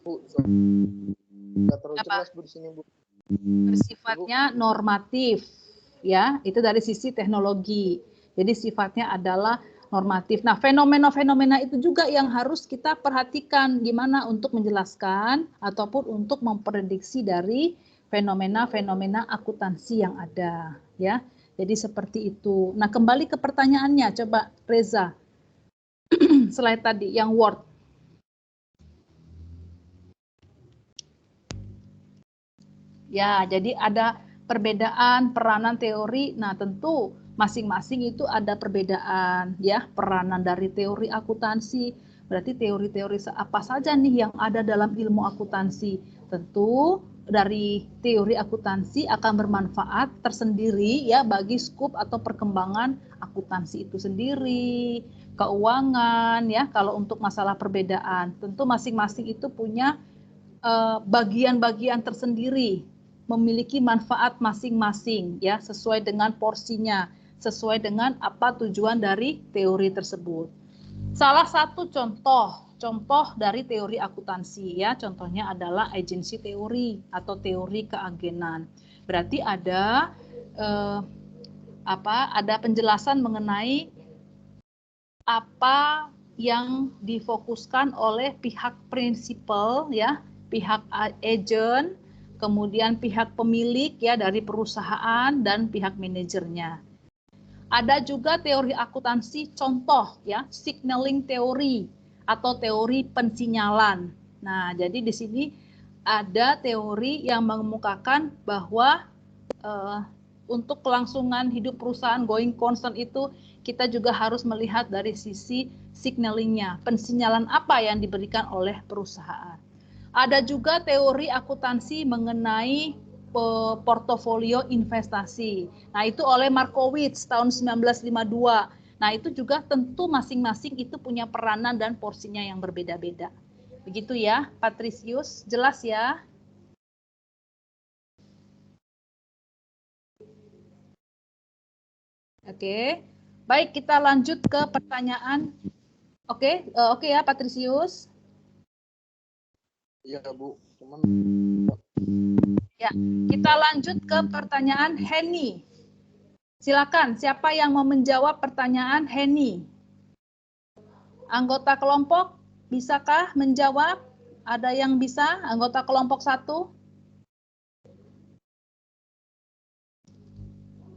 Bu, nggak terlalu jelas Bu di sini Bu. Bersifatnya normatif, ya. Itu dari sisi teknologi. Jadi sifatnya adalah normatif. Nah, fenomena-fenomena itu juga yang harus kita perhatikan gimana untuk menjelaskan ataupun untuk memprediksi dari fenomena-fenomena akuntansi yang ada, ya. Jadi seperti itu. Nah, kembali ke pertanyaannya, coba Reza. Slide tadi yang Word. Ya, jadi ada perbedaan peranan teori. Nah, tentu masing-masing itu ada perbedaan ya, peranan dari teori akuntansi. Berarti teori-teori apa saja nih yang ada dalam ilmu akuntansi? Tentu dari teori akuntansi akan bermanfaat tersendiri ya bagi skup atau perkembangan akuntansi itu sendiri, keuangan ya. Kalau untuk masalah perbedaan, tentu masing-masing itu punya bagian-bagian tersendiri, memiliki manfaat masing-masing ya sesuai dengan porsinya, sesuai dengan apa tujuan dari teori tersebut. Salah satu contoh dari teori akuntansi ya, contohnya adalah agency teori atau teori keagenan. Berarti ada ada penjelasan mengenai apa yang difokuskan oleh pihak prinsipal ya, pihak agent, kemudian pihak pemilik ya dari perusahaan dan pihak manajernya. Ada juga teori akuntansi contoh ya, signaling teori atau teori pensinyalan. Nah, jadi di sini ada teori yang mengemukakan bahwa untuk kelangsungan hidup perusahaan going concern itu kita juga harus melihat dari sisi signalingnya, pensinyalan apa yang diberikan oleh perusahaan. Ada juga teori akuntansi mengenai portofolio investasi. Nah, itu oleh Markowitz tahun 1952. Nah, itu juga tentu masing-masing itu punya peranan dan porsinya yang berbeda-beda. Begitu ya, Patricius, jelas ya? Oke. Baik, kita lanjut ke pertanyaan. Oke ya, Patricius. Iya, Bu. Cuman ya, kita lanjut ke pertanyaan Henny. Silakan, siapa yang mau menjawab pertanyaan Henny? Anggota kelompok, bisakah menjawab? Ada yang bisa? Anggota kelompok 1?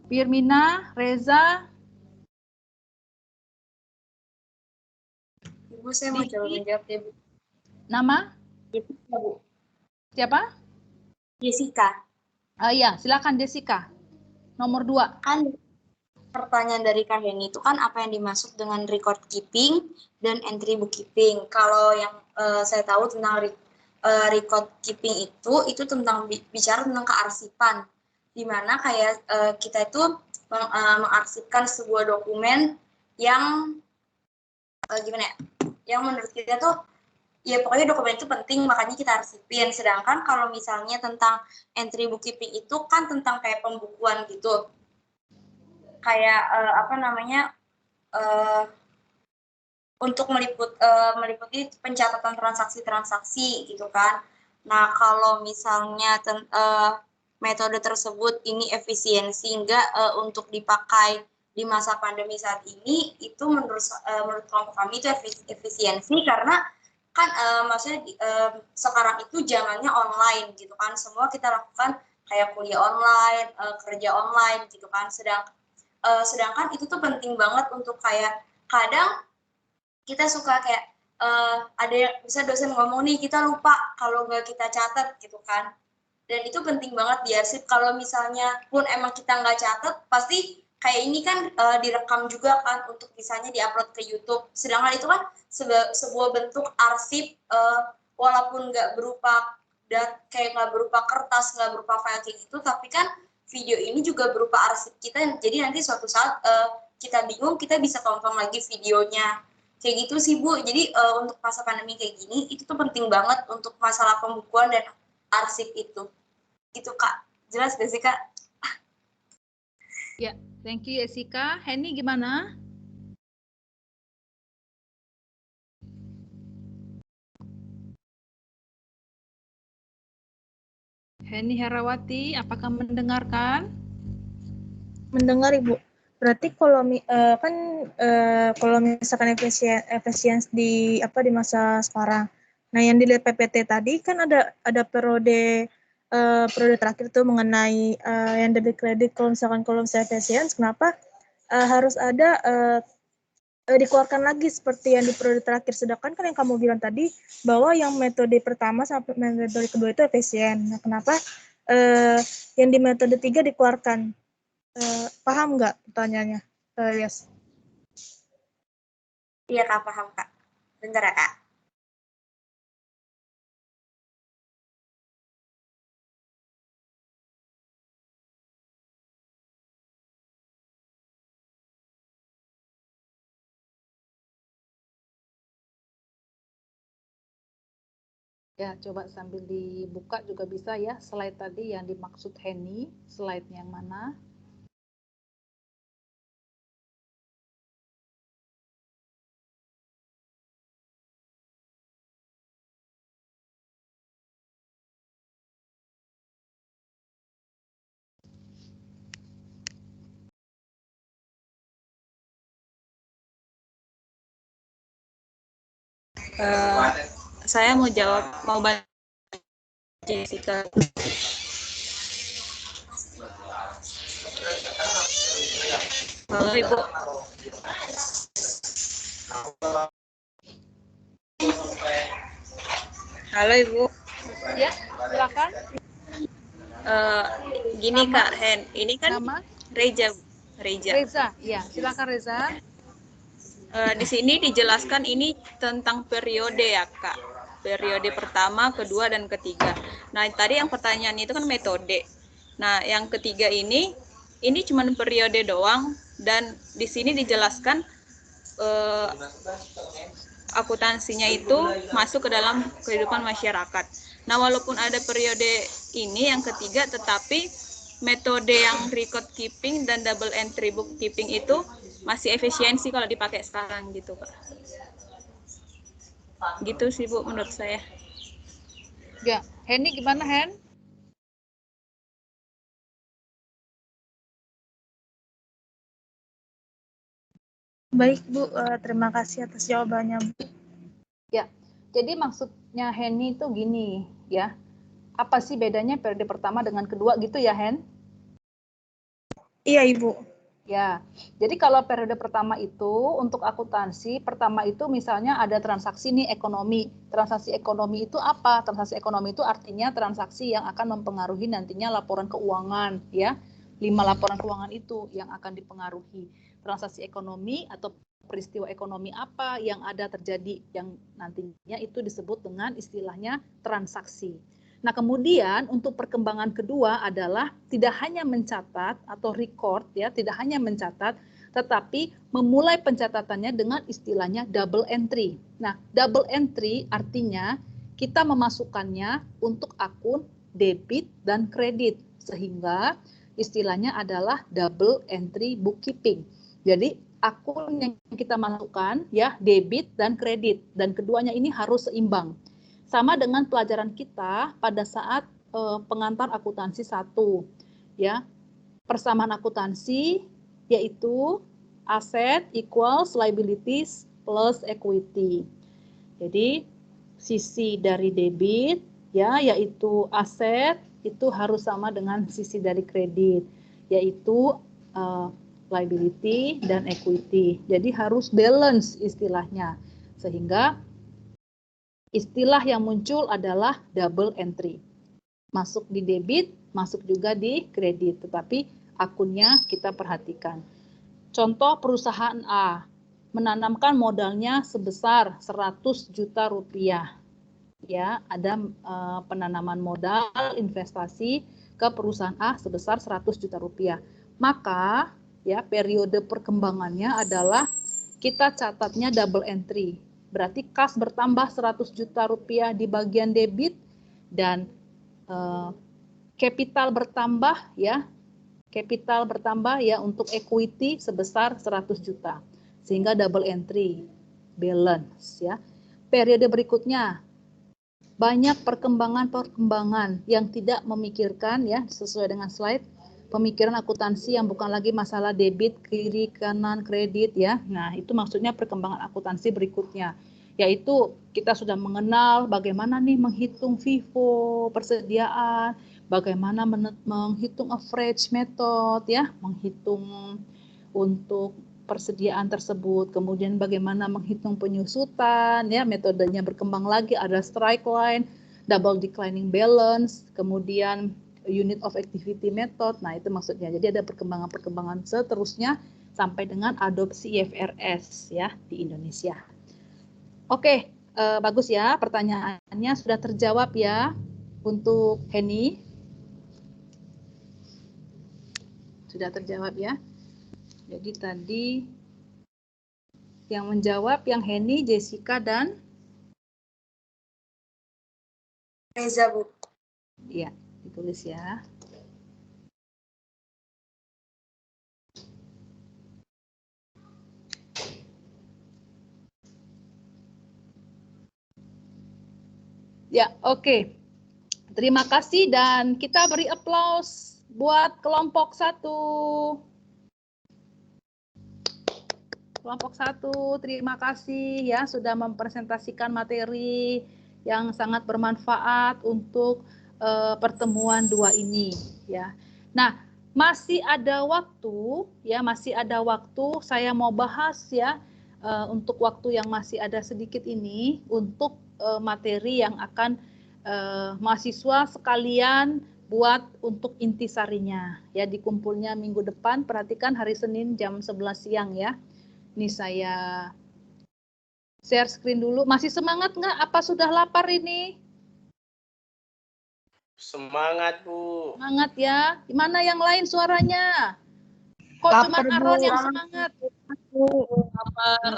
Firmina, Reza. Ibu, saya mau coba menjawab ya, Bu. Nama? Jessica, Bu. Siapa? Jessica. Iya, silakan Jessica. Nomor 2. Kan pertanyaan dari Kak Heni itu kan apa yang dimaksud dengan record keeping dan entry bookkeeping. Kalau yang saya tahu tentang record keeping itu tentang bicara tentang kearsipan, di mana kayak kita itu mengarsipkan sebuah dokumen yang gimana ya? Yang menurut kita tuh ya pokoknya dokumen itu penting, makanya kita arsipin. Sedangkan kalau misalnya tentang entry bookkeeping itu kan tentang kayak pembukuan gitu. Kayak untuk meliputi pencatatan transaksi-transaksi gitu kan. Nah, kalau misalnya metode tersebut ini efisiensi enggak untuk dipakai di masa pandemi saat ini, itu menurut kelompok kami itu efisiensi karena kan maksudnya sekarang itu zamannya online gitu kan, semua kita lakukan kayak kuliah online, kerja online gitu kan, sedangkan itu tuh penting banget untuk kayak kadang kita suka kayak ada bisa dosen ngomong nih kita lupa kalau nggak kita catat gitu kan, dan itu penting banget diarsip. Kalau misalnya pun emang kita nggak catat, pasti kayak ini kan direkam juga kan untuk misalnya diupload ke YouTube, sedangkan itu kan sebuah bentuk arsip walaupun nggak berupa kayak nggak berupa kertas, nggak berupa file kayak gitu, tapi kan video ini juga berupa arsip kita, jadi nanti suatu saat kita bingung kita bisa tonton lagi videonya. Kayak gitu sih Bu, jadi untuk masa pandemi kayak gini, itu tuh penting banget untuk masalah pembukuan dan arsip itu. Gitu Kak, jelas gak sih Kak? Ya, thank you Jessica. Henny gimana? Henny Herawati, apakah mendengarkan? Mendengar Ibu. Berarti kalau kalau misalkan efisiensi di masa sekarang. Nah, yang dilihat PPT tadi kan ada periode terakhir tuh mengenai yang debit kredit. Kalau misalkan efisiensi, kenapa harus ada dikeluarkan lagi seperti yang di periode terakhir, sedangkan kan yang kamu bilang tadi bahwa yang metode pertama sampai metode kedua itu efisien. Nah, kenapa yang di metode 3 dikeluarkan? Paham nggak pertanyaannya, Yes? Iya Kak, paham Kak. Bentar ya Kak. Ya, coba sambil dibuka juga bisa ya slide tadi yang dimaksud Henny, slide yang mana? Saya mau jawab, mau bantu Jessica. Halo Ibu. Halo Ibu. Ya, silakan. Gini nama? Kak Hen, ini kan nama? Reza. Reza, ya silakan Reza. Di sini dijelaskan ini tentang periode ya Kak, periode pertama, kedua, dan ketiga. Nah tadi yang pertanyaan itu kan metode. Nah yang ketiga ini cuma periode doang, dan di sini dijelaskan akuntansinya itu masuk ke dalam kehidupan masyarakat. Nah walaupun ada periode ini yang ketiga, tetapi metode yang record keeping dan double entry bookkeeping itu masih efisiensi kalau dipakai sekarang gitu Kak. Gitu sih Bu menurut saya. Ya, Henny gimana Hen? Baik Bu, terima kasih atas jawabannya Bu. Ya, jadi maksudnya Henny itu gini ya. Apa sih bedanya periode pertama dengan kedua gitu ya Hen? Iya Ibu. Ya, jadi kalau periode pertama itu untuk akuntansi, pertama itu misalnya ada transaksi nih ekonomi. Transaksi ekonomi itu apa? Transaksi ekonomi itu artinya transaksi yang akan mempengaruhi nantinya laporan keuangan ya. 5 laporan keuangan itu yang akan dipengaruhi. Transaksi ekonomi atau peristiwa ekonomi apa yang ada terjadi yang nantinya itu disebut dengan istilahnya transaksi. Nah, kemudian untuk perkembangan kedua adalah tidak hanya mencatat atau record ya, tidak hanya mencatat, tetapi memulai pencatatannya dengan istilahnya double entry. Nah, double entry artinya kita memasukkannya untuk akun debit dan kredit, sehingga istilahnya adalah double entry bookkeeping. Jadi akun yang kita masukkan ya debit dan kredit, dan keduanya ini harus seimbang. Sama dengan pelajaran kita pada saat pengantar akuntansi 1 ya. Persamaan akuntansi yaitu aset equals liabilities plus equity. Jadi sisi dari debit ya yaitu aset itu harus sama dengan sisi dari kredit yaitu liability dan equity. Jadi harus balance istilahnya. Sehingga istilah yang muncul adalah double entry. Masuk di debit, masuk juga di kredit, tetapi akunnya kita perhatikan. Contoh perusahaan A menanamkan modalnya sebesar 100 juta rupiah. Ya, ada penanaman modal investasi ke perusahaan A sebesar 100 juta rupiah. Maka ya periode perkembangannya adalah kita catatnya double entry. Berarti kas bertambah 100 juta rupiah di bagian debit dan capital bertambah ya. Capital bertambah ya untuk equity sebesar 100 juta. Sehingga double entry, balance ya. Periode berikutnya banyak perkembangan-perkembangan yang tidak memikirkan ya sesuai dengan slide, pemikiran akuntansi yang bukan lagi masalah debit, kiri, kanan, kredit ya. Nah, itu maksudnya perkembangan akuntansi berikutnya, yaitu kita sudah mengenal bagaimana nih menghitung FIFO, persediaan, bagaimana menghitung average method ya, menghitung untuk persediaan tersebut, kemudian bagaimana menghitung penyusutan ya, metodenya berkembang lagi, ada strike line, double declining balance, kemudian unit of activity method. Nah, itu maksudnya. Jadi ada perkembangan-perkembangan seterusnya sampai dengan adopsi IFRS ya di Indonesia. Oke, bagus ya, pertanyaannya sudah terjawab ya untuk Henny. Sudah terjawab ya. Jadi tadi yang menjawab yang Henny, Jessica, dan Reza, Bu. Iya, ditulis ya. Ya, oke. Terima kasih dan kita beri aplaus buat kelompok 1. Kelompok 1, terima kasih ya sudah mempresentasikan materi yang sangat bermanfaat untuk pertemuan 2 ini ya. Nah, masih ada waktu ya, masih ada waktu saya mau bahas ya untuk waktu yang masih ada sedikit ini untuk materi yang akan mahasiswa sekalian buat untuk intisarinya ya, dikumpulnya minggu depan. Perhatikan hari Senin jam 11 siang ya. Ini saya share screen dulu. Masih semangat nggak? Apa sudah lapar ini? Semangat, Bu. Semangat ya. Gimana yang lain suaranya? Kok cuma Aron yang semangat? Lapar.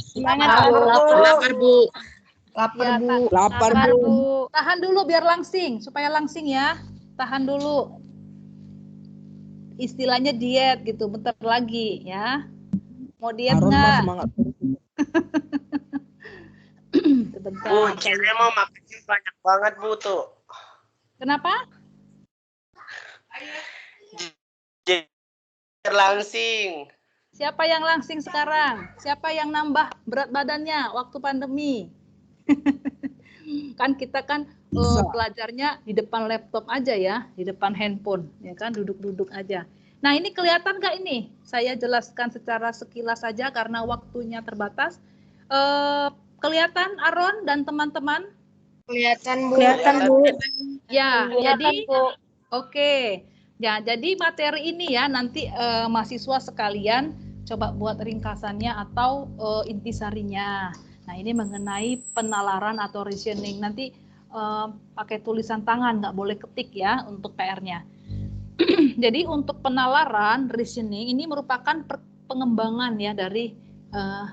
Semangat, Bu. Lapar, Bu. Lapar, Ya, Bu. Lapar, Bu. Tahan dulu biar langsing, supaya langsing ya. Tahan dulu. Istilahnya diet gitu, bentar lagi ya. Mau diet nggak? Semangat. Sebentar. Bu, Cire mau makannya banyak banget, Bu, tuh. Kenapa? Langsing. Siapa yang langsing sekarang? Siapa yang nambah berat badannya waktu pandemi? Kan kita kan belajarnya di depan laptop aja ya, di depan handphone, ya kan, duduk-duduk aja. Nah, ini kelihatan nggak ini? Saya jelaskan secara sekilas saja karena waktunya terbatas. Kelihatan Aron dan teman-teman? Kelihatan, Bu. Kelihatan, Bu. Ya, Kelihatan, jadi Bu. oke. Ya, jadi materi ini ya nanti mahasiswa sekalian coba buat ringkasannya atau intisarinya. Nah, ini mengenai penalaran atau reasoning. Nanti pakai tulisan tangan, nggak boleh ketik ya untuk PR-nya. Jadi untuk penalaran reasoning ini merupakan pengembangan ya dari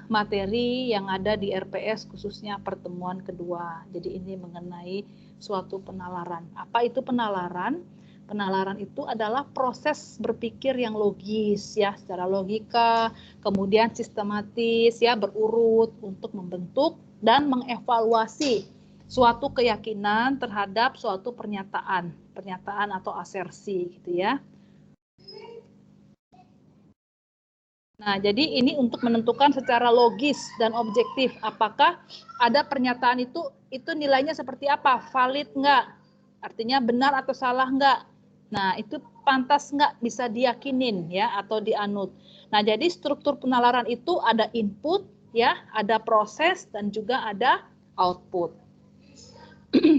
materi yang ada di RPS khususnya pertemuan kedua. Jadi ini mengenai suatu penalaran. Apa itu penalaran? Penalaran itu adalah proses berpikir yang logis ya, secara logika, kemudian sistematis ya, berurut untuk membentuk dan mengevaluasi suatu keyakinan terhadap suatu pernyataan atau asersi gitu ya. Nah, jadi ini untuk menentukan secara logis dan objektif apakah ada pernyataan itu nilainya seperti apa, valid enggak, artinya benar atau salah enggak. Nah, itu pantas enggak bisa diyakinin ya atau dianut. Nah, jadi struktur penalaran itu ada input ya, ada proses dan juga ada output.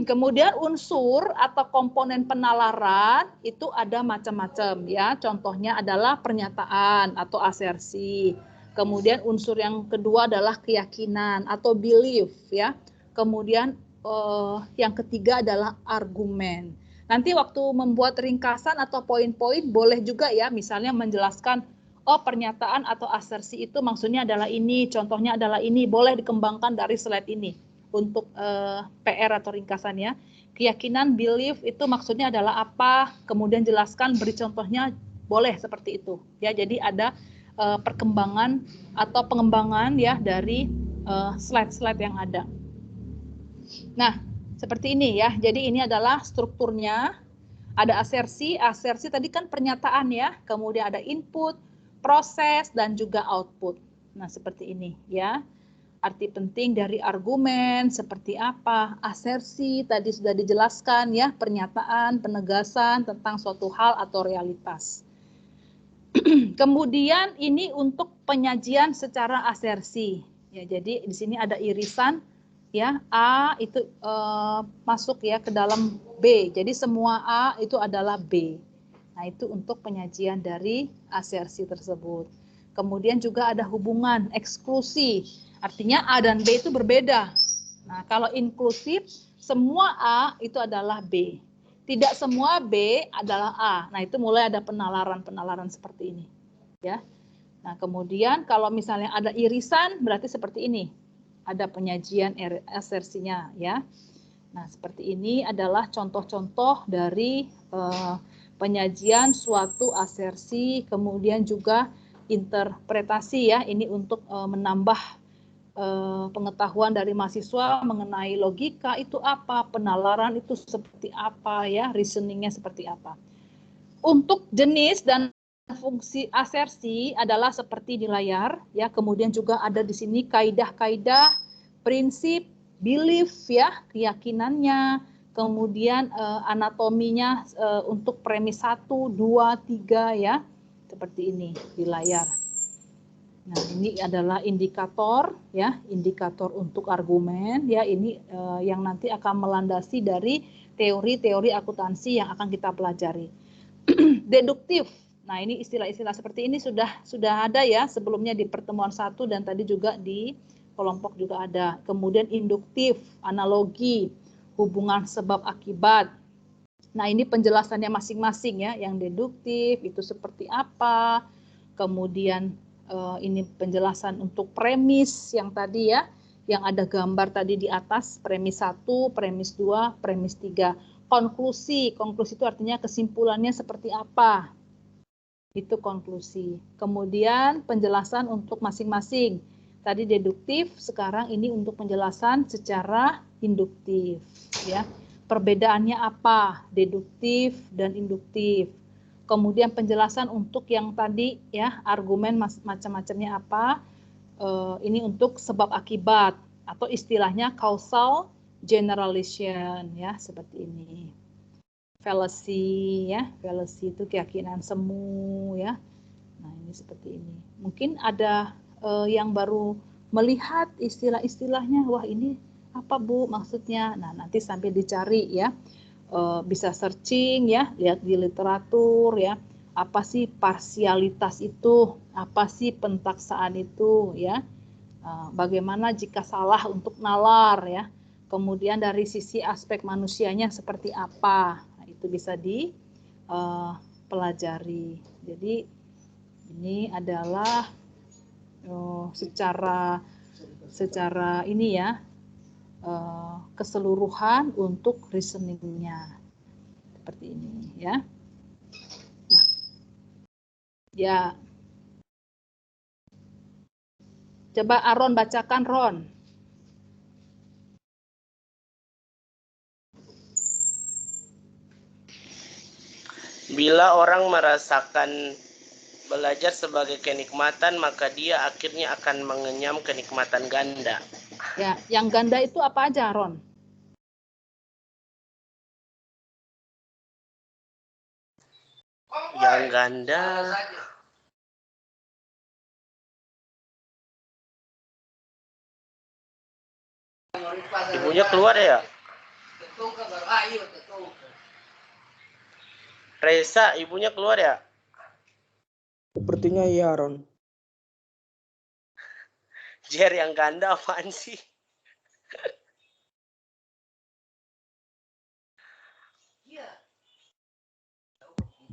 Kemudian unsur atau komponen penalaran itu ada macam-macam ya. Contohnya adalah pernyataan atau asersi. Kemudian unsur yang kedua adalah keyakinan atau belief ya. Kemudian yang ketiga adalah argumen. Nanti waktu membuat ringkasan atau poin-poin boleh juga ya, misalnya menjelaskan pernyataan atau asersi itu maksudnya adalah ini, contohnya adalah ini, boleh dikembangkan dari slide ini. Untuk PR atau ringkasannya, keyakinan belief itu maksudnya adalah apa, kemudian jelaskan, beri contohnya, boleh seperti itu ya. Jadi ada perkembangan atau pengembangan ya dari slide-slide yang ada. Nah, seperti ini ya. Jadi ini adalah strukturnya. Ada asersi tadi kan pernyataan ya, kemudian ada input, proses dan juga output. Nah, seperti ini ya. Arti penting dari argumen seperti apa, asersi tadi sudah dijelaskan ya, pernyataan, penegasan tentang suatu hal atau realitas. Kemudian ini untuk penyajian secara asersi. Ya, jadi di sini ada irisan ya, A itu masuk ya ke dalam B. Jadi semua A itu adalah B. Nah, itu untuk penyajian dari asersi tersebut. Kemudian juga ada hubungan eksklusi. Artinya A dan B itu berbeda. Nah, kalau inklusif, semua A itu adalah B. Tidak semua B adalah A. Nah, itu mulai ada penalaran-penalaran seperti ini. Ya. Nah, kemudian kalau misalnya ada irisan, berarti seperti ini. Ada penyajian asersinya. Ya. Nah, seperti ini adalah contoh-contoh dari penyajian suatu asersi, kemudian juga interpretasi ya. Ini untuk menambah pengetahuan dari mahasiswa mengenai logika itu apa, penalaran itu seperti apa ya, reasoningnya seperti apa. Untuk jenis dan fungsi asersi adalah seperti di layar ya, kemudian juga ada di sini kaidah-kaidah, prinsip, belief ya, keyakinannya, kemudian anatominya untuk premis 1, 2, 3 ya, seperti ini di layar. Nah, ini adalah indikator ya, indikator untuk argumen ya, ini yang nanti akan melandasi dari teori-teori akuntansi yang akan kita pelajari. Deduktif. Nah, ini istilah-istilah seperti ini sudah ada ya sebelumnya di pertemuan 1 dan tadi juga di kelompok juga ada. Kemudian induktif, analogi, hubungan sebab akibat. Nah, ini penjelasannya masing-masing ya, yang deduktif itu seperti apa. Kemudian ini penjelasan untuk premis yang tadi ya, yang ada gambar tadi di atas, premis 1, premis 2, premis 3. Konklusi itu artinya kesimpulannya seperti apa. Itu konklusi. Kemudian penjelasan untuk masing-masing. Tadi deduktif, sekarang ini untuk penjelasan secara induktif ya. Perbedaannya apa? Deduktif dan induktif. Kemudian penjelasan untuk yang tadi ya, argumen macam-macamnya apa, ini untuk sebab akibat atau istilahnya causal generalization ya, seperti ini. Fallacy ya, fallacy itu keyakinan semu ya. Nah, ini seperti ini. Mungkin ada yang baru melihat istilah-istilahnya, wah ini apa Bu maksudnya? Nah, nanti sambil dicari ya. Bisa searching ya, lihat di literatur ya, apa sih parsialitas itu, apa sih pentaksaan itu ya, bagaimana jika salah untuk nalar ya, kemudian dari sisi aspek manusianya seperti apa, nah, itu bisa dipelajari. Jadi ini adalah secara ini ya, keseluruhan untuk reasoningnya seperti ini ya. Ya. Coba Aron bacakan, Ron. Bila orang merasakan belajar sebagai kenikmatan, maka dia akhirnya akan mengenyam kenikmatan ganda. Ya, yang ganda itu apa aja, Ron? Yang ganda ibunya keluar ya? Reza, ibunya keluar ya? Sepertinya iya, Ron. Jer, yang ganda apaan sih?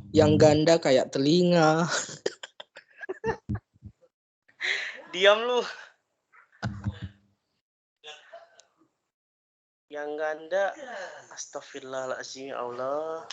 Yang ganda kayak telinga. Diam lu. Yang ganda, astagfirullahaladzim, ya Allah.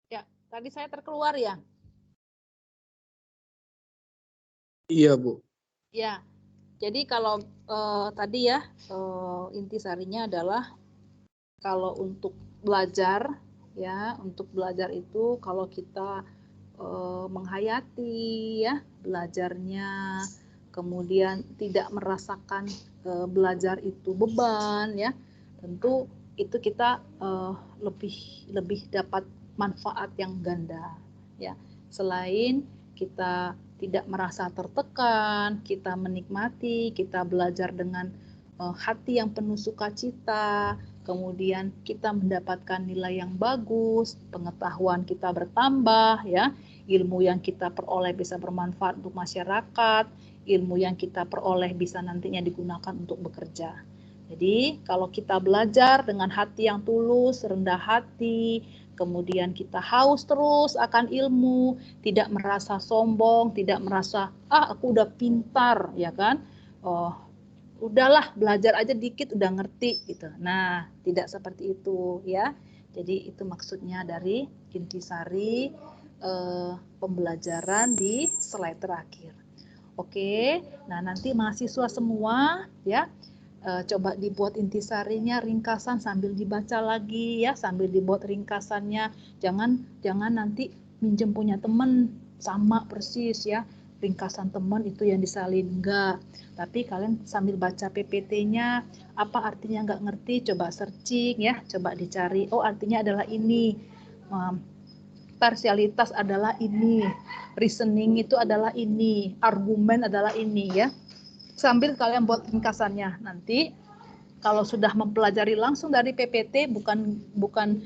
Ya, tadi saya terkeluar ya? Iya, Bu. Ya, jadi kalau tadi ya intisarinya adalah kalau untuk belajar ya, untuk belajar itu kalau kita menghayati ya belajarnya, kemudian tidak merasakan belajar itu beban ya, tentu itu kita lebih dapat manfaat yang ganda ya. Selain kita tidak merasa tertekan, kita menikmati, kita belajar dengan hati yang penuh sukacita, kemudian kita mendapatkan nilai yang bagus, pengetahuan kita bertambah ya, ilmu yang kita peroleh bisa bermanfaat untuk masyarakat, ilmu yang kita peroleh bisa nantinya digunakan untuk bekerja. Jadi kalau kita belajar dengan hati yang tulus, rendah hati, kemudian kita haus terus akan ilmu, tidak merasa sombong, tidak merasa aku udah pintar ya kan, udahlah belajar aja dikit udah ngerti gitu. Nah, tidak seperti itu ya. Jadi itu maksudnya dari intisari pembelajaran di slide terakhir. Oke, nah nanti mahasiswa semua ya coba dibuat intisarinya ringkasan sambil dibaca lagi ya, sambil dibuat ringkasannya. Jangan nanti minjem punya teman sama persis ya. Ringkasan teman itu yang disalin, enggak. Tapi kalian sambil baca PPT-nya, apa artinya enggak ngerti, coba searching ya, coba dicari. Oh, artinya adalah ini. Parsialitas adalah ini. Reasoning itu adalah ini. Argumen adalah ini ya. Sambil kalian buat ringkasannya. Nanti kalau sudah mempelajari langsung dari PPT, bukan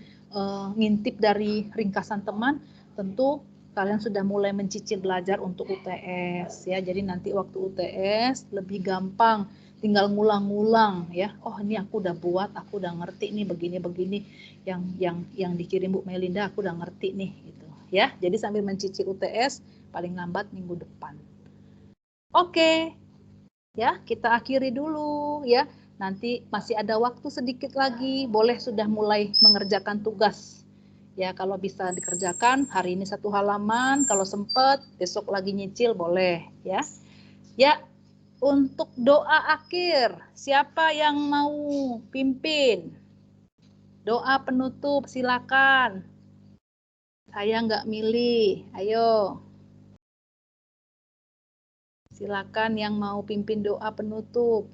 ngintip dari ringkasan teman, tentu kalian sudah mulai mencicil belajar untuk UTS ya. Jadi nanti waktu UTS lebih gampang, tinggal ngulang-ngulang ya. Oh, ini aku udah buat, aku udah ngerti nih begini-begini yang dikirim Bu Melinda, aku udah ngerti nih gitu ya. Jadi sambil mencicil UTS paling lambat minggu depan. Oke. Ya, kita akhiri dulu ya. Nanti masih ada waktu sedikit lagi, boleh sudah mulai mengerjakan tugas. Ya, kalau bisa dikerjakan hari ini 1 halaman, kalau sempat besok lagi nyicil boleh ya. Ya, untuk doa akhir, siapa yang mau pimpin? Doa penutup silakan. Saya nggak milih, ayo. Silakan yang mau pimpin doa penutup.